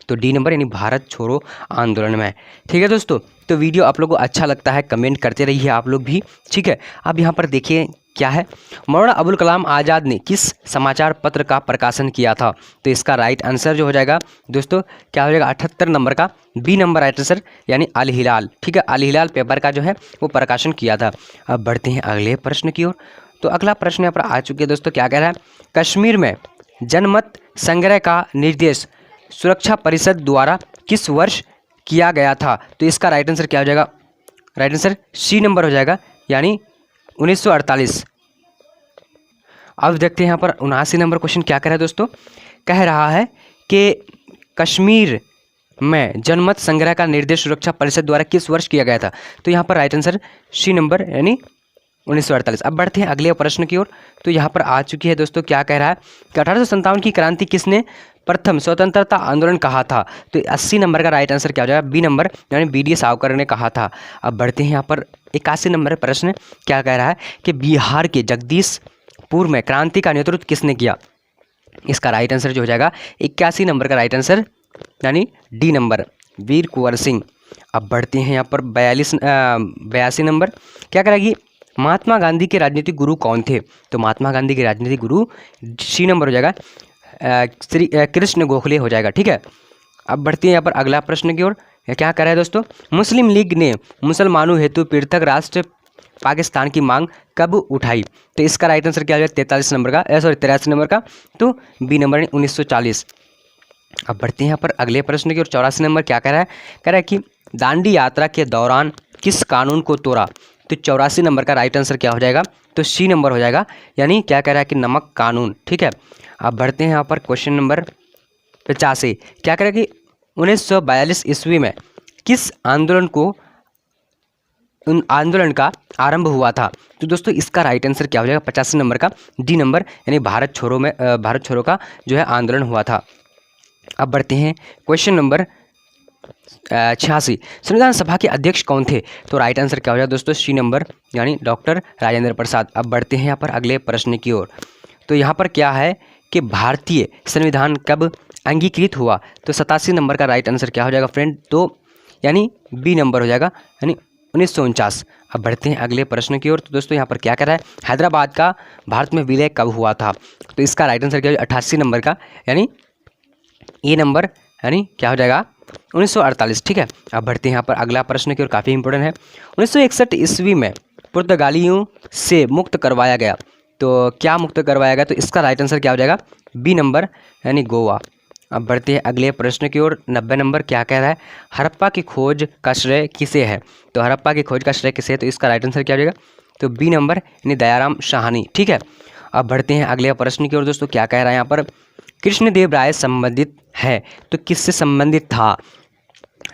तो डी नंबर यानी भारत छोड़ो आंदोलन में, ठीक है दोस्तों। तो वीडियो आप लोगों को अच्छा लगता है कमेंट करते रहिए आप लोग भी, ठीक है। अब यहाँ पर देखिए क्या है, मौलाना अबुल कलाम आज़ाद ने किस समाचार पत्र का प्रकाशन किया था। तो इसका राइट आंसर जो हो जाएगा दोस्तों क्या हो जाएगा 78 नंबर का बी नंबर राइट आंसर यानी अल हिलाल, ठीक है, अल हिलाल पेपर का जो है वो प्रकाशन किया था। अब बढ़ते हैं अगले प्रश्न की ओर। तो अगला प्रश्न यहाँ पर आ चुके हैं दोस्तों, क्या कह रहा है कश्मीर में जनमत संग्रह का निर्देश सुरक्षा परिषद द्वारा किस वर्ष किया गया था? तो इसका राइट आंसर क्या हो जाएगा? राइट आंसर सी नंबर हो जाएगा, यानी 1948। अब देखते हैं यहाँ पर 79 नंबर क्वेश्चन क्या कह रहा है दोस्तों। कह रहा है कि कश्मीर में जनमत संग्रह का निर्देश सुरक्षा परिषद द्वारा किस वर्ष किया गया था? तो यहाँ पर राइट आंसर सी नंबर यानी 1948। अब बढ़ते हैं अगले प्रश्न की ओर। तो यहाँ पर आ चुकी है दोस्तों, क्या कह रहा है कि 1857 की क्रांति किसने प्रथम स्वतंत्रता आंदोलन कहा था? तो 80 नंबर का राइट आंसर क्या हो जाएगा? बी नंबर यानी BD सावरकर ने कहा था। अब बढ़ते हैं यहाँ पर 81 नंबर प्रश्न क्या कह रहा है कि बिहार के जगदीशपुर में क्रांति का नेतृत्व किसने किया? इसका राइट आंसर जो हो जाएगा 81 नंबर का राइट आंसर यानी डी नंबर, वीर कुंवर सिंह। अब बढ़ते हैं यहाँ पर 82 नंबर क्या करेगी? महात्मा गांधी के राजनीतिक गुरु कौन थे? तो महात्मा गांधी के राजनीतिक गुरु सी नंबर हो जाएगा, श्री कृष्ण गोखले हो जाएगा। ठीक है। अब बढ़ते हैं यहाँ पर अगला प्रश्न की ओर। क्या कर रहा है दोस्तों? मुस्लिम लीग ने मुसलमानों हेतु पृथक राष्ट्र पाकिस्तान की मांग कब उठाई? तो इसका राइट आंसर क्या हो जाएगा? 43 नंबर का, 83 नंबर का, तो बी नंबर 1940। अब बढ़ते हैं यहाँ पर अगले प्रश्न की ओर। 84 नंबर क्या कह रहा है? कह रहा है कि दांडी यात्रा के दौरान किस कानून को तोड़ा? तो 84 नंबर का राइट आंसर क्या हो जाएगा? तो सी नंबर हो जाएगा, यानी क्या कह रहा है कि नमक कानून। ठीक है। अब बढ़ते हैं यहाँ पर क्वेश्चन नंबर 85। क्या कह रहा है कि 1942 ईस्वी में किस आंदोलन का आरंभ हुआ था? तो दोस्तों इसका राइट आंसर क्या हो जाएगा? 85 नंबर का डी नंबर, यानी भारत छोड़ो का जो है आंदोलन हुआ था। अब बढ़ते हैं क्वेश्चन नंबर 86। संविधान सभा के अध्यक्ष कौन थे? तो राइट आंसर क्या हो जाएगा दोस्तों? सी नंबर यानी डॉक्टर राजेंद्र प्रसाद। अब बढ़ते हैं यहाँ पर अगले प्रश्न की ओर। तो यहाँ पर क्या है कि भारतीय संविधान कब अंगीकृत हुआ? तो 87 नंबर का राइट आंसर क्या हो जाएगा फ्रेंड? तो यानी बी नंबर हो जाएगा, यानी 1949। अब बढ़ते हैं अगले प्रश्न की ओर। तो दोस्तों यहाँ पर क्या कर रहा है? हैदराबाद का भारत में विलय कब हुआ था? तो इसका राइट आंसर क्या हो जाएगा? 88 नंबर का, यानी ए नंबर, यानी क्या हो जाएगा? 1948। ठीक है। अब बढ़ते हैं यहाँ पर अगला प्रश्न की ओर, काफ़ी इंपॉर्टेंट है। 1961 ईस्वी में पुर्तगालियों से मुक्त करवाया गया, तो क्या मुक्त करवाया गया? तो इसका राइट आंसर क्या हो जाएगा? बी नंबर, यानी गोवा। अब बढ़ते हैं अगले प्रश्न की ओर। 90 नंबर क्या कह रहा है? हड़प्पा की खोज का श्रेय किसे है? तो हड़प्पा की खोज का श्रेय किसे है? तो इसका राइट आंसर क्या हो जाएगा? तो बी नंबर, यानी दयाराम साहनी। ठीक है। अब बढ़ते हैं अगले प्रश्न की ओर। दोस्तों क्या कह रहा है यहाँ पर? कृष्णदेव राय संबंधित है, तो किससे संबंधित था?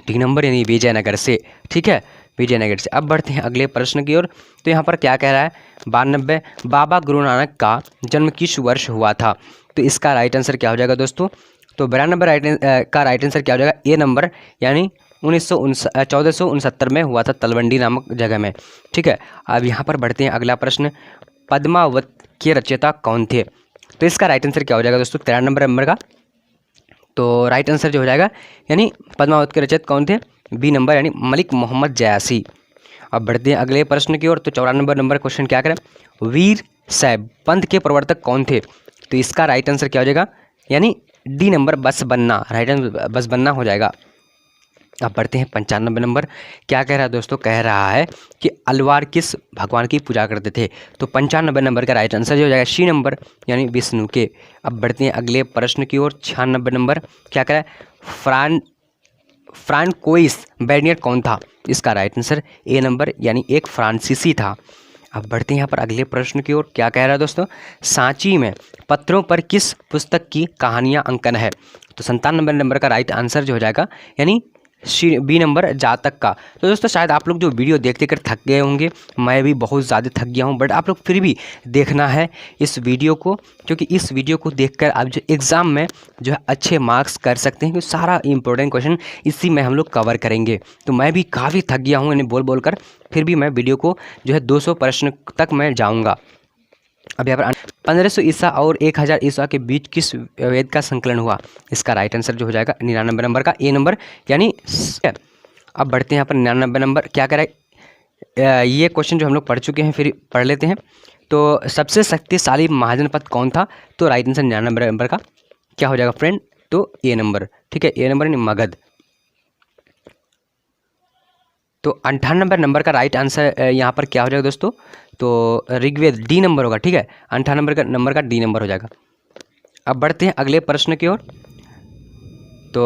डी नंबर, यानी विजयनगर से। ठीक है, विजयनगर से। अब बढ़ते हैं अगले प्रश्न की ओर। तो यहाँ पर क्या कह रहा है? 92 बाबा गुरु नानक का जन्म किस वर्ष हुआ था? तो इसका राइट आंसर क्या हो जाएगा दोस्तों? तो 92 का राइट आंसर क्या हो जाएगा? ए नंबर, यानी 1469 में हुआ था, तलवंडी नामक जगह में। ठीक है। अब यहाँ पर बढ़ते हैं अगला प्रश्न। पद्मावत के रचयिता कौन थे? तो इसका राइट आंसर क्या हो जाएगा दोस्तों? 93 नंबर का, तो राइट आंसर जो हो जाएगा, यानी पद्मावत के रचयिता कौन थे? बी नंबर, यानी मलिक मोहम्मद जयासी। अब बढ़ते हैं अगले प्रश्न की ओर। तो 94 नंबर क्वेश्चन क्या करें? वीर शैव पंथ के प्रवर्तक कौन थे? तो इसका राइट आंसर क्या हो जाएगा? यानी डी नंबर, बसबन्ना। राइट आंसर बसबन्ना हो जाएगा। अब बढ़ते हैं 95 नंबर। क्या कह रहा है दोस्तों? कह रहा है कि अलवार किस भगवान की पूजा करते थे? तो 95 नंबर का राइट आंसर जो हो जाएगा? सी नंबर, यानी विष्णु के। अब बढ़ते हैं अगले प्रश्न की ओर। 96 नंबर क्या कह रहा है? फ्रांकोइस बैरियर कौन था? इसका राइट आंसर ए नंबर, यानी एक फ्रांसीसी था। अब बढ़ते हैं यहाँ पर अगले प्रश्न की ओर। क्या कह रहा है दोस्तों? सांची में पत्थरों पर किस पुस्तक की कहानियाँ अंकन है? तो 97 नंबर का राइट आंसर जो हो जाएगा, यानी बी नंबर, जातक का। तो दोस्तों शायद आप लोग जो वीडियो देखते कर थक गए होंगे, मैं भी बहुत ज़्यादा थक गया हूं, बट आप लोग फिर भी देखना है इस वीडियो को, क्योंकि इस वीडियो को देखकर आप जो एग्ज़ाम में जो है अच्छे मार्क्स कर सकते हैं, क्योंकि सारा इंपॉर्टेंट क्वेश्चन इसी में हम लोग कवर करेंगे। तो मैं भी काफ़ी थक गया हूँ इन्हें बोल कर, फिर भी मैं वीडियो को जो है 200 प्रश्न तक मैं जाऊँगा। अब यहाँ पर 1500 ईसा और 1000 ईसा के बीच किस वेद का संकलन हुआ? इसका राइट आंसर जो हो जाएगा 99 नंबर का, ए नंबर, यानी। अब बढ़ते हैं यहाँ पर 99 नंबर। क्या कह रहा है? ये क्वेश्चन जो हम लोग पढ़ चुके हैं, फिर पढ़ लेते हैं। तो सबसे शक्तिशाली महाजनपद कौन था? तो राइट आंसर 99 नंबर का क्या हो जाएगा फ्रेंड? तो ए नंबर। ठीक है, ए नंबर यानी मगध। तो 98 नंबर का राइट आंसर यहाँ पर क्या हो जाएगा दोस्तों? तो ऋग्वेद, डी नंबर होगा। ठीक है, 98 नंबर का डी नंबर का डी नंबर हो जाएगा। अब बढ़ते हैं अगले प्रश्न की ओर। 99 नंबर क्या कह रहा है? 98 नंबर का राइट आंसर जो हो जाएगा, यानी सी नंबर, यानी डी नंबर, यानी मगध। तो 98 नंबर का राइट आंसर यहाँ पर क्या हो जाएगा दोस्तों? तो ऋग्वेद, डी नंबर होगा। ठीक है, 98 नंबर का नंबर का डी नंबर हो जाएगा। अब बढ़ते हैं अगले प्रश्न की ओर। तो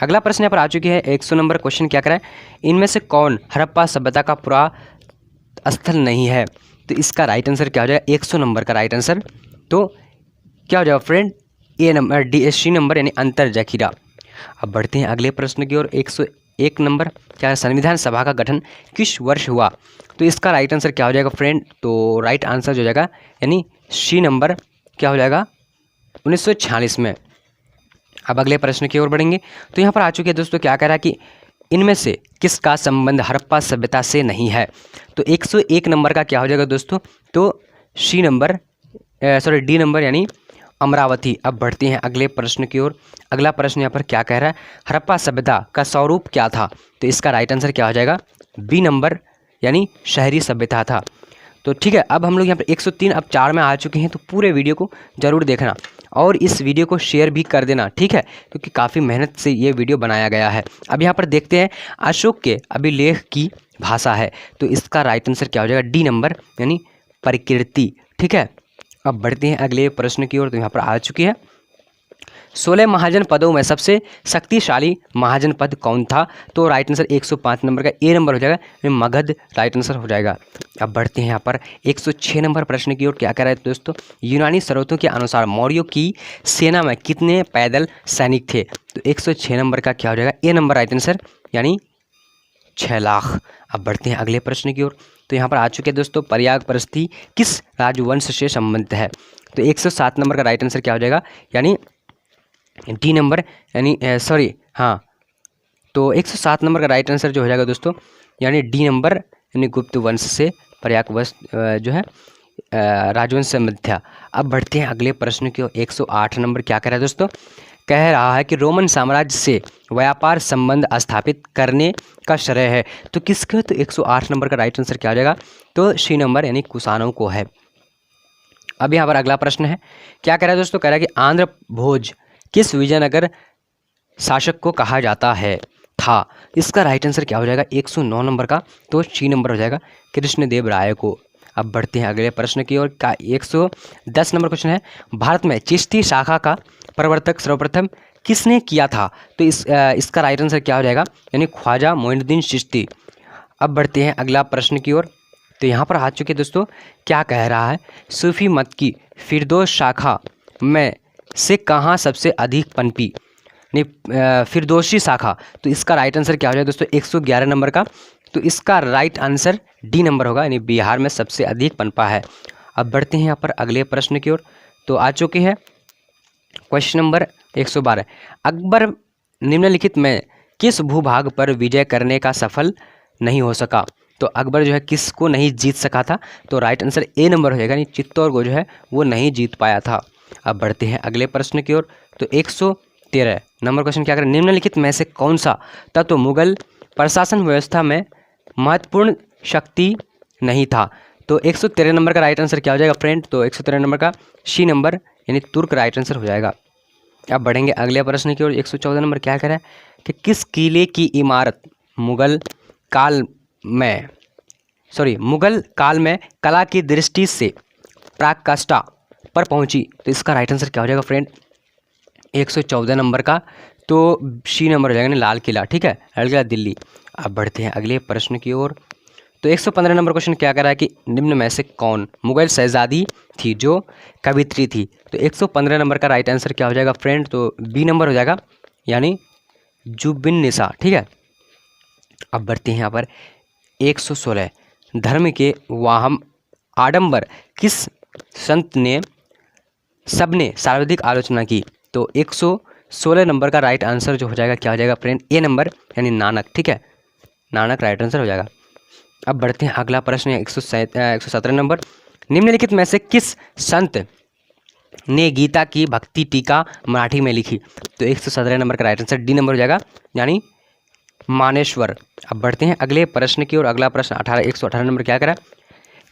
अगला प्रश्न यहाँ पर आ चुकी है 100 नंबर क्वेश्चन क्या करें, इनमें से कौन हड़प्पा सभ्यता का पूरा स्थल नहीं है। तो इसका राइट आंसर क्या हो जाएगा, 100 नंबर का राइट आंसर तो क्या हो जाएगा फ्रेंड, ए नंबर डी नंबर यानी अंतर जखीरा। अब बढ़ते हैं अगले प्रश्न की ओर। 101 नंबर क्या है, संविधान सभा का गठन किस वर्ष हुआ। तो इसका राइट आंसर क्या हो जाएगा फ्रेंड, तो राइट आंसर जो हो जाएगा यानी सी नंबर क्या हो जाएगा 1946 में। अब अगले प्रश्न की ओर बढ़ेंगे। तो यहाँ पर आ चुके हैं दोस्तों, क्या कह रहा है कि इनमें से किसका संबंध हड़प्पा सभ्यता से नहीं है। तो 101 नंबर का क्या हो जाएगा दोस्तों, तो सी नंबर डी नंबर यानी अमरावती। अब बढ़ते हैं अगले प्रश्न की ओर। अगला प्रश्न यहाँ पर क्या कह रहा है, हड़प्पा सभ्यता का स्वरूप क्या था। तो इसका राइट आंसर क्या हो जाएगा, बी नंबर यानी शहरी सभ्यता था। तो ठीक है, अब हम लोग यहाँ पर 103 अब 4 में आ चुके हैं। तो पूरे वीडियो को जरूर देखना और इस वीडियो को शेयर भी कर देना, ठीक है, क्योंकि काफ़ी मेहनत से ये वीडियो बनाया गया है। अब यहाँ पर देखते हैं अशोक के अभिलेख की भाषा है। तो इसका राइट आंसर क्या हो जाएगा, डी नंबर यानी प्रकृति। ठीक है, अब बढ़ते हैं अगले प्रश्न की ओर। तो यहाँ पर आ चुकी है 16 महाजन पदों में सबसे शक्तिशाली महाजन पद कौन था। तो राइट आंसर 105 नंबर का ए नंबर हो जाएगा, मगध राइट आंसर हो जाएगा। अब बढ़ते हैं यहाँ पर 106 नंबर प्रश्न की ओर। क्या कह रहा है दोस्तों, यूनानी स्रोतों के अनुसार मौर्यों की सेना में कितने पैदल सैनिक थे। तो 106 नंबर का क्या हो जाएगा, ए नंबर राइट आंसर यानी 6 लाख। अब बढ़ते हैं अगले प्रश्न की ओर। तो यहाँ पर आ चुके हैं दोस्तों, प्रयाग प्रस्थि किस राजवंश से संबंधित है। तो 107 नंबर का राइट आंसर क्या हो जाएगा, यानी डी नंबर यानी तो 107 नंबर का राइट आंसर जो हो जाएगा दोस्तों यानी डी नंबर यानी गुप्त वंश से प्रयाग वंश जो है राजवंश संबंधित था। अब बढ़ते हैं अगले प्रश्न की ओर। 108 नंबर क्या कह रहा है दोस्तों, कह रहा है कि रोमन साम्राज्य से व्यापार संबंध स्थापित करने का श्रेय है। तो किसका, तो 108 नंबर का राइट आंसर क्या हो जाएगा, तो सी नंबर यानी कुषाणों को है। अब यहाँ पर अगला प्रश्न है, क्या कह रहा है दोस्तों, कह रहा है कि आंध्र भोज किस विजयनगर शासक को कहा जाता है था। इसका राइट आंसर क्या हो जाएगा, 109 नंबर का, तो सी नंबर हो जाएगा कृष्णदेव राय को। अब बढ़ते हैं अगले प्रश्न की ओर। का 110 नंबर क्वेश्चन है, भारत में चिश्ती शाखा का प्रवर्तक सर्वप्रथम किसने किया था। तो इसका राइट आंसर क्या हो जाएगा, यानी ख्वाजा मोइनुद्दीन चिश्ती। अब बढ़ते हैं अगला प्रश्न की ओर। तो यहाँ पर आ चुके दोस्तों, क्या कह रहा है, सूफी मत की फिरदौस शाखा में से कहाँ सबसे अधिक पनपी, नहीं फिरदौसी शाखा। तो इसका राइट आंसर क्या हो जाएगा दोस्तों, 111 नंबर का। तो इसका राइट आंसर डी नंबर होगा, यानी बिहार में सबसे अधिक पनपा है। अब बढ़ते हैं यहाँ पर अगले प्रश्न की ओर। तो आ चुके हैं क्वेश्चन नंबर 112, अकबर निम्नलिखित में किस भूभाग पर विजय करने का सफल नहीं हो सका। तो अकबर जो है किसको नहीं जीत सका था। तो राइट आंसर ए नंबर हो जाएगा, यानी चित्तौड़ को जो है वो नहीं जीत पाया था। अब बढ़ते हैं अगले प्रश्न की ओर। तो 113 नंबर क्वेश्चन क्या करें, निम्नलिखित में से कौन सा तत्व मुगल प्रशासन व्यवस्था में महत्वपूर्ण शक्ति नहीं था। तो 113 नंबर का राइट आंसर क्या हो जाएगा फ्रेंड, तो 113 नंबर का सी नंबर यानी तुर्क राइट आंसर हो जाएगा। अब बढ़ेंगे अगले प्रश्न की ओर। 114 नंबर क्या कह रहा है कि किस किले की इमारत मुगल काल में कला की दृष्टि से पराकाष्ठा पर पहुंची। तो इसका राइट आंसर क्या हो जाएगा फ्रेंड, 114 नंबर का, तो सी नंबर हो जाएगा ना लाल किला। ठीक है, लाल किला दिल्ली। अब बढ़ते हैं अगले प्रश्न की ओर। तो 115 नंबर क्वेश्चन क्या कह रहा है कि निम्न में से कौन मुगल शहजादी थी जो कवित्री थी। तो 115 नंबर का राइट आंसर क्या हो जाएगा फ्रेंड, तो बी नंबर हो जाएगा यानी जुबिन्निसा। ठीक है, अब बढ़ते हैं यहाँ पर 116, धर्म के वाहम आडंबर किस संत ने सबने सर्वाधिक आलोचना की। तो 116 नंबर का राइट आंसर जो हो जाएगा क्या हो जाएगा फ्रेंड, ए नंबर यानी नानक। ठीक है, नानक राइट आंसर हो जाएगा। अब बढ़ते हैं अगला प्रश्न है 117 नंबर, निम्नलिखित में से किस संत ने गीता की भक्ति टीका मराठी में लिखी। तो 117 नंबर का राइट आंसर डी नंबर हो जाएगा यानी मानेश्वर। अब बढ़ते हैं अगले प्रश्न की ओर। अगला प्रश्न 118 नंबर क्या करा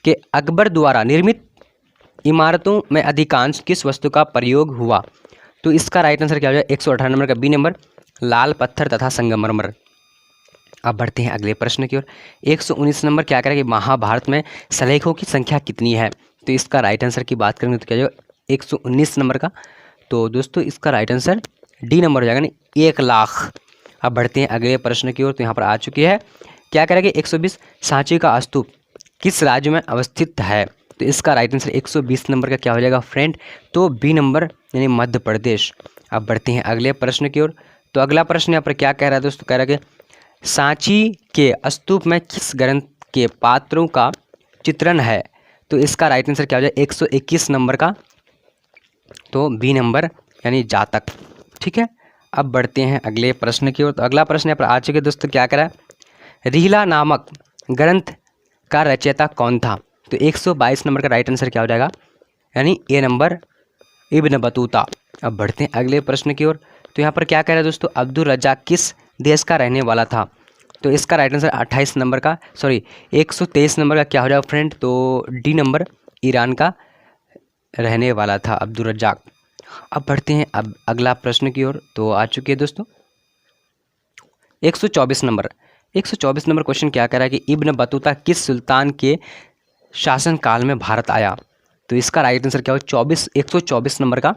कि अकबर द्वारा निर्मित इमारतों में अधिकांश किस वस्तु का प्रयोग हुआ। तो इसका राइट आंसर क्या हो जाएगा, 118 नंबर का बी नंबर लाल पत्थर तथा संगमरमर। अब बढ़ते हैं अगले प्रश्न की ओर। 119 नंबर क्या करें कि महाभारत में सलेखों की संख्या कितनी है। तो इसका राइट आंसर की बात करेंगे तो क्या हो जाएगा 119 नंबर का। तो दोस्तों इसका राइट आंसर डी नंबर हो जाएगा ना 1 लाख। अब बढ़ते हैं अगले प्रश्न की ओर। तो यहाँ पर आ चुकी है, क्या करेंगे 120 सांची का स्तूप किस राज्य में अवस्थित है? तो इसका राइट आंसर 120 नंबर का क्या हो जाएगा फ्रेंड? तो बी नंबर यानी मध्य प्रदेश। अब बढ़ते हैं अगले प्रश्न की ओर। तो अगला प्रश्न यहाँ पर क्या कह रहा है दोस्तों? कह रहा है कि सांची के स्तूप में किस ग्रंथ के पात्रों का चित्रण है? तो इसका राइट आंसर क्या हो जाएगा 121 नंबर का, तो बी नंबर यानी जातक। ठीक है, अब बढ़ते हैं अगले प्रश्न की ओर। तो अगला प्रश्न यहाँ पर आ चुके दोस्तों, क्या करा? रिहला नामक ग्रंथ का रचयिता कौन था? तो 122 नंबर का राइट आंसर क्या हो जाएगा? यानी ए नंबर इब्न बतूता। अब बढ़ते हैं अगले प्रश्न की ओर। तो यहाँ पर क्या कह रहा है दोस्तों? अब्दुल रज्जाक किस देश का रहने वाला था? तो इसका राइट आंसर 28 नंबर का 123 नंबर का क्या हो जाएगा फ्रेंड? तो डी नंबर ईरान का रहने वाला था अब्दुल रज्जाक। अब बढ़ते हैं अब अगला प्रश्न की ओर। तो आ चुके हैं दोस्तों 124 नंबर क्वेश्चन क्या कह रहा है कि इब्न बतूता किस सुल्तान के शासनकाल में भारत आया? तो इसका राइट आंसर क्या हो? 124 नंबर का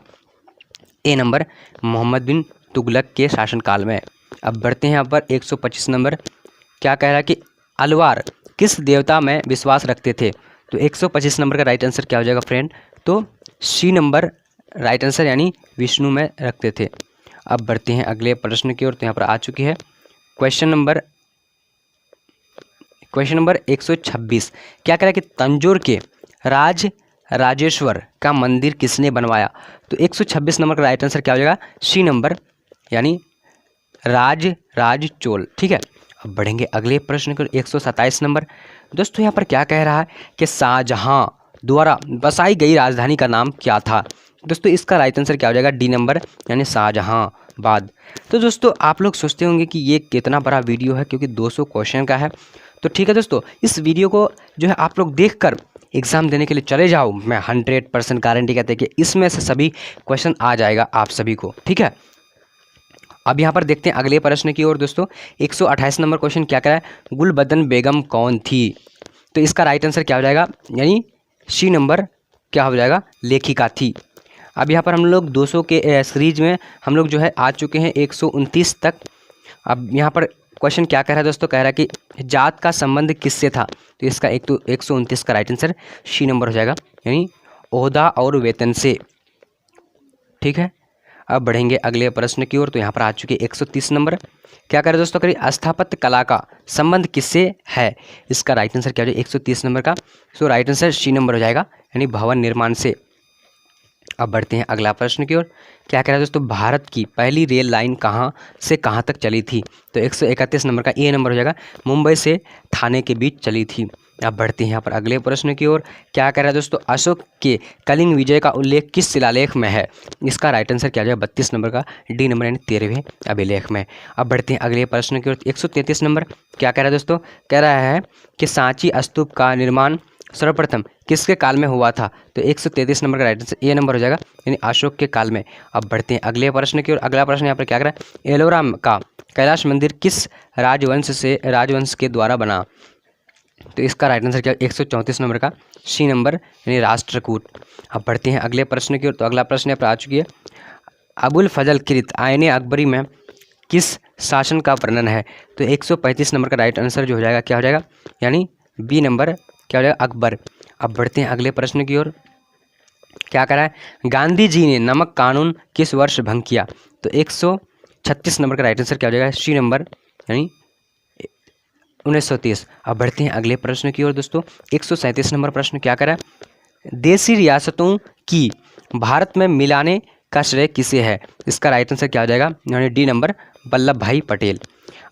ए नंबर मोहम्मद बिन तुगलक के शासनकाल में। अब बढ़ते हैं यहाँ पर 125 नंबर, क्या कह रहा है कि अलवार किस देवता में विश्वास रखते थे? तो 125 नंबर का राइट आंसर क्या हो जाएगा फ्रेंड? तो सी नंबर राइट आंसर यानी विष्णु में रखते थे। अब बढ़ते हैं अगले प्रश्न की ओर। तो यहाँ पर आ चुकी है क्वेश्चन नंबर 126, क्या कह रहा है कि तंजौर के राजेश्वर का मंदिर किसने बनवाया? तो 126 नंबर का राइट आंसर क्या हो जाएगा? सी नंबर यानी राज चोल। ठीक है, अब बढ़ेंगे अगले प्रश्न को। 127 नंबर दोस्तों यहाँ पर क्या कह रहा है कि शाहजहां द्वारा बसाई गई राजधानी का नाम क्या था? दोस्तों इसका राइट आंसर क्या हो जाएगा? डी नंबर यानी शाहजहांबाद। तो दोस्तों आप लोग सोचते होंगे कि ये कितना बड़ा वीडियो है, क्योंकि 200 क्वेश्चन का है। तो ठीक है दोस्तों, इस वीडियो को जो है आप लोग देखकर एग्ज़ाम देने के लिए चले जाओ। मैं 100% गारंटी कहते हैं कि इसमें से सभी क्वेश्चन आ जाएगा आप सभी को। ठीक है, अब यहाँ पर देखते हैं अगले प्रश्न की ओर दोस्तों। 128 नंबर क्वेश्चन क्या कह रहा है? गुलबदन बेगम कौन थी? तो इसका राइट आंसर क्या हो जाएगा? यानी सी नंबर क्या हो जाएगा? लेखिका थी। अब यहाँ पर हम लोग 200 के सीरीज में हम लोग जो है आ चुके हैं 129 तक। अब यहाँ पर क्वेश्चन क्या कह रहा है दोस्तों? कह रहा है कि जात का संबंध किससे था? तो इसका 129 का राइट आंसर सी नंबर हो जाएगा, यानी ओहदा और वेतन से। ठीक है, अब बढ़ेंगे अगले प्रश्न की ओर। तो यहाँ पर आ चुके 130 नंबर, क्या करें दोस्तों? करिए स्थापत्य कला का संबंध किससे है? इसका राइट आंसर क्या हो जाएगा? 130 नंबर का सो राइट आंसर सी नंबर हो जाएगा, यानी भवन निर्माण से। अब बढ़ते हैं अगला प्रश्न की ओर। क्या कह रहा है दोस्तों? भारत की पहली रेल लाइन कहाँ से कहाँ तक चली थी? तो 131 नंबर का ए नंबर हो जाएगा, मुंबई से ठाणे के बीच चली थी। अब बढ़ते हैं यहाँ पर अगले प्रश्न की ओर। क्या कह रहा है दोस्तों? अशोक के कलिंग विजय का उल्लेख किस शिलालेख में है? इसका राइट आंसर क्या हो जाएगा? 32 नंबर का डी नंबर यानी 13वें अभिलेख में। अब बढ़ते हैं अगले प्रश्न की ओर। 133 नंबर क्या कह रहा है दोस्तों? कह रहा है कि सांची स्तूप का निर्माण सर्वप्रथम किसके काल में हुआ था? तो 133 नंबर का राइट आंसर ए नंबर हो जाएगा, यानी अशोक के काल में। अब बढ़ते हैं अगले प्रश्न की ओर। अगला प्रश्न यहाँ पर क्या कर रहा है? एलोरा का कैलाश मंदिर किस राजवंश के द्वारा बना? तो इसका राइट आंसर क्या? 134 नंबर का सी नंबर यानी राष्ट्रकूट। अब बढ़ते हैं अगले प्रश्न की ओर। तो अगला प्रश्न यहाँ पर आ चुकी है, अबुल फजल कृत आयने अकबरी में किस शासन का वर्णन है? तो 135 नंबर का राइट आंसर जो हो जाएगा क्या हो जाएगा? यानी बी नंबर क्या हो जाएगा? अकबर। अब बढ़ते हैं अगले प्रश्न की ओर। क्या करा है? गांधी जी ने नमक कानून किस वर्ष भंग किया? तो 136 नंबर का राइट आंसर क्या हो जाएगा? सी नंबर यानी 1930। अब बढ़ते हैं अगले प्रश्न की ओर दोस्तों। 137 नंबर प्रश्न क्या करा है? देशी रियासतों की भारत में मिलाने का श्रेय किसे है? इसका राइट आंसर क्या हो जाएगा? यानी डी नंबर वल्लभ भाई पटेल।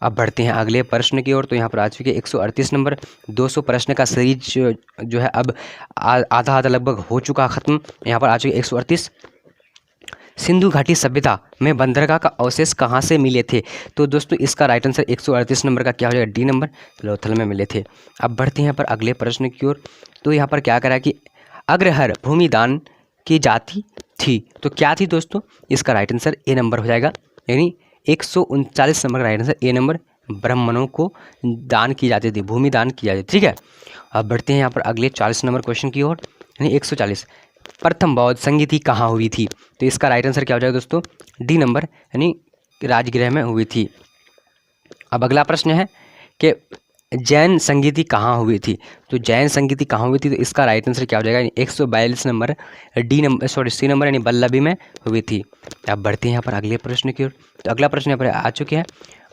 अब बढ़ते हैं अगले प्रश्न की ओर। तो यहाँ पर आ चुके 138 नंबर 200 प्रश्न का सीरीज जो है अब आधा लगभग हो चुका ख़त्म। यहाँ पर आ चुके 138। सिंधु घाटी सभ्यता में बंदरगाह का अवशेष कहाँ से मिले थे? तो दोस्तों इसका राइट आंसर 138 नंबर का क्या हो जाएगा? डी नंबर लोथल में मिले थे। अब बढ़ते हैं यहाँ पर अगले प्रश्न की ओर। तो यहाँ पर क्या करा कि अग्रहर भूमिदान की जाति थी, तो क्या थी दोस्तों? इसका राइट आंसर ए नंबर हो जाएगा, यानी 139 नंबर का राइट आंसर ए नंबर ब्राह्मणों को दान की जाती थी, भूमि दान की जाती थी। ठीक है, अब बढ़ते हैं यहाँ पर अगले 40 नंबर क्वेश्चन की ओर, यानी 140। प्रथम बौद्ध संगीति कहाँ हुई थी? तो इसका राइट आंसर क्या हो जाएगा दोस्तों? डी नंबर यानी राजगृह में हुई थी। अब अगला प्रश्न है कि जैन संगीति कहाँ हुई थी? तो जैन संगीति कहाँ हुई थी? तो इसका राइट आंसर क्या हो जाएगा? 142 नंबर सी नंबर यानी बल्लभी में हुई थी। अब बढ़ते हैं यहाँ पर अगले प्रश्न की ओर। तो अगला प्रश्न यहाँ पर आ चुके हैं,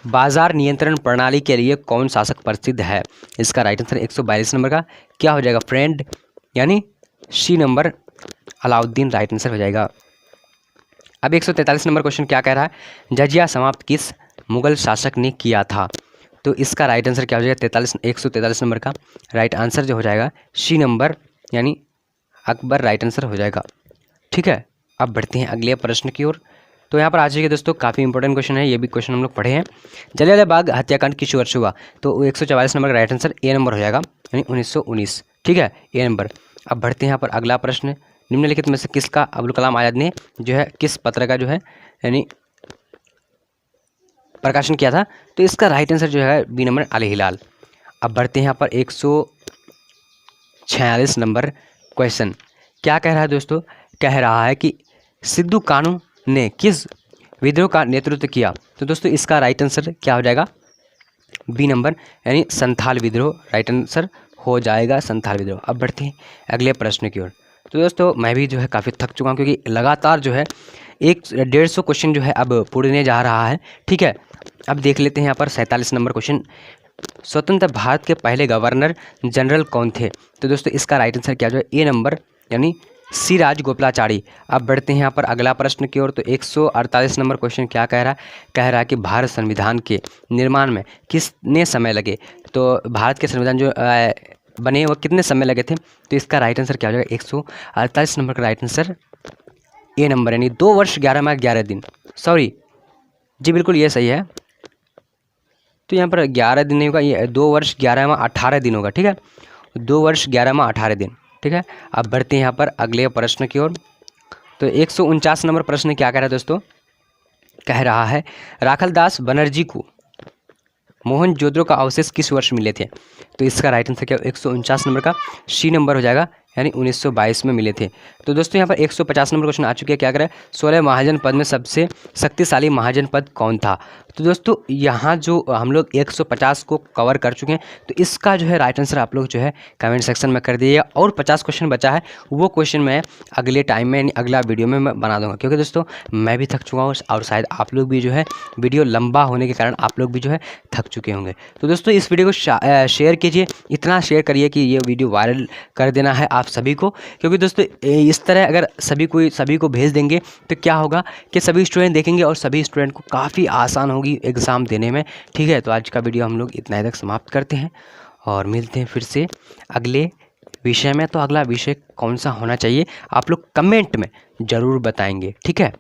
बाजार नियंत्रण प्रणाली के लिए कौन शासक प्रसिद्ध है? इसका राइट आंसर 142 नंबर का क्या हो जाएगा फ्रेंड, यानी C number Alauddin right answer हो जाएगा। अब 143 नंबर क्वेश्चन क्या कह रहा है, जजिया समाप्त किस मुगल शासक ने किया था? तो इसका राइट आंसर क्या हो जाएगा? 143 नंबर का राइट आंसर जो हो जाएगा सी नंबर यानी अकबर राइट आंसर हो जाएगा। ठीक है, अब बढ़ते हैं अगले प्रश्न की ओर। तो यहाँ पर आ जाइए दोस्तों, काफ़ी इंपॉर्टेंट क्वेश्चन है, ये भी क्वेश्चन हम लोग पढ़े हैं। जलियांवाला बाग हत्याकांड किस वर्ष हुआ? तो 144 नंबर का राइट आंसर ए नंबर हो जाएगा यानी 1919। ठीक है, ए नंबर। अब बढ़ते हैं यहाँ पर अगला प्रश्न, निम्नलिखित में से किसका अब्दुल कलाम आज़ाद ने जो है किस पत्र का जो है यानी प्रकाशन किया था? तो इसका राइट आंसर जो है बी नंबर अल हिलाल। अब बढ़ते हैं यहाँ पर 146 नंबर क्वेश्चन क्या कह रहा है दोस्तों? कह रहा है कि सिद्धू कानू ने किस विद्रोह का नेतृत्व किया? तो दोस्तों इसका राइट आंसर क्या हो जाएगा? बी नंबर यानी संथाल विद्रोह राइट आंसर हो जाएगा, संथाल विद्रोह। अब बढ़ते हैं अगले प्रश्न की ओर। तो दोस्तों मैं भी जो है काफ़ी थक चुका हूँ, क्योंकि लगातार जो है 150 क्वेश्चन जो है अब पूछने जा रहा है। ठीक है, अब देख लेते हैं यहाँ पर 47 नंबर क्वेश्चन, स्वतंत्र भारत के पहले गवर्नर जनरल कौन थे? तो दोस्तों इसका राइट आंसर क्या जो है? ए नंबर यानी सी राजगोपालाचारी। अब बढ़ते हैं यहाँ पर अगला प्रश्न की ओर। तो 148 नंबर क्वेश्चन क्या कह रहा है? कह रहा है कि भारत संविधान के निर्माण में कितने समय लगे? तो भारत के संविधान जो बने वो कितने समय लगे थे? तो इसका राइट आंसर क्या हो जाएगा? 148 नंबर का राइट आंसर ए नंबर यानी 2 वर्ष 11 माह 11 दिन। सॉरी जी, बिल्कुल ये सही है। तो यहाँ पर 11 दिन नहीं होगा, ये 2 वर्ष 11 माह 18 दिन होगा। ठीक है, 2 वर्ष 11 माह 18 दिन। ठीक है, अब बढ़ते हैं यहाँ पर अगले प्रश्न की ओर। तो 149 नंबर प्रश्न क्या कह रहा है दोस्तों? कह रहा है राखलदास बनर्जी को मोहनजोदड़ो का अवशेष किस वर्ष मिले थे? तो इसका राइट आंसर क्या? 149 नंबर का सी नंबर हो जाएगा यानी 1922 में मिले थे। तो दोस्तों यहाँ पर 150 नंबर क्वेश्चन आ चुके हैं, क्या करें? 16 महाजनपद में सबसे शक्तिशाली महाजनपद कौन था? तो दोस्तों यहाँ जो हम लोग 150 को कवर कर चुके हैं, तो इसका जो है राइट आंसर आप लोग जो है कमेंट सेक्शन में कर दीजिएगा। और 50 क्वेश्चन बचा है, वो क्वेश्चन मैं अगले टाइम में यानी अगला वीडियो में मैं बना दूँगा, क्योंकि दोस्तों मैं भी थक चुका हूँ और शायद आप लोग भी जो है वीडियो लंबा होने के कारण आप लोग भी जो है थक चुके होंगे। तो दोस्तों इस वीडियो को शेयर कीजिए, इतना शेयर करिए कि ये वीडियो वायरल कर देना है आप सभी को, क्योंकि दोस्तों इस तरह अगर सभी को भेज देंगे तो क्या होगा कि सभी स्टूडेंट देखेंगे और सभी स्टूडेंट को काफ़ी आसान होगी एग्ज़ाम देने में। ठीक है, तो आज का वीडियो हम लोग इतना ही तक समाप्त करते हैं और मिलते हैं फिर से अगले विषय में। तो अगला विषय कौन सा होना चाहिए आप लोग कमेंट में ज़रूर बताएंगे। ठीक है।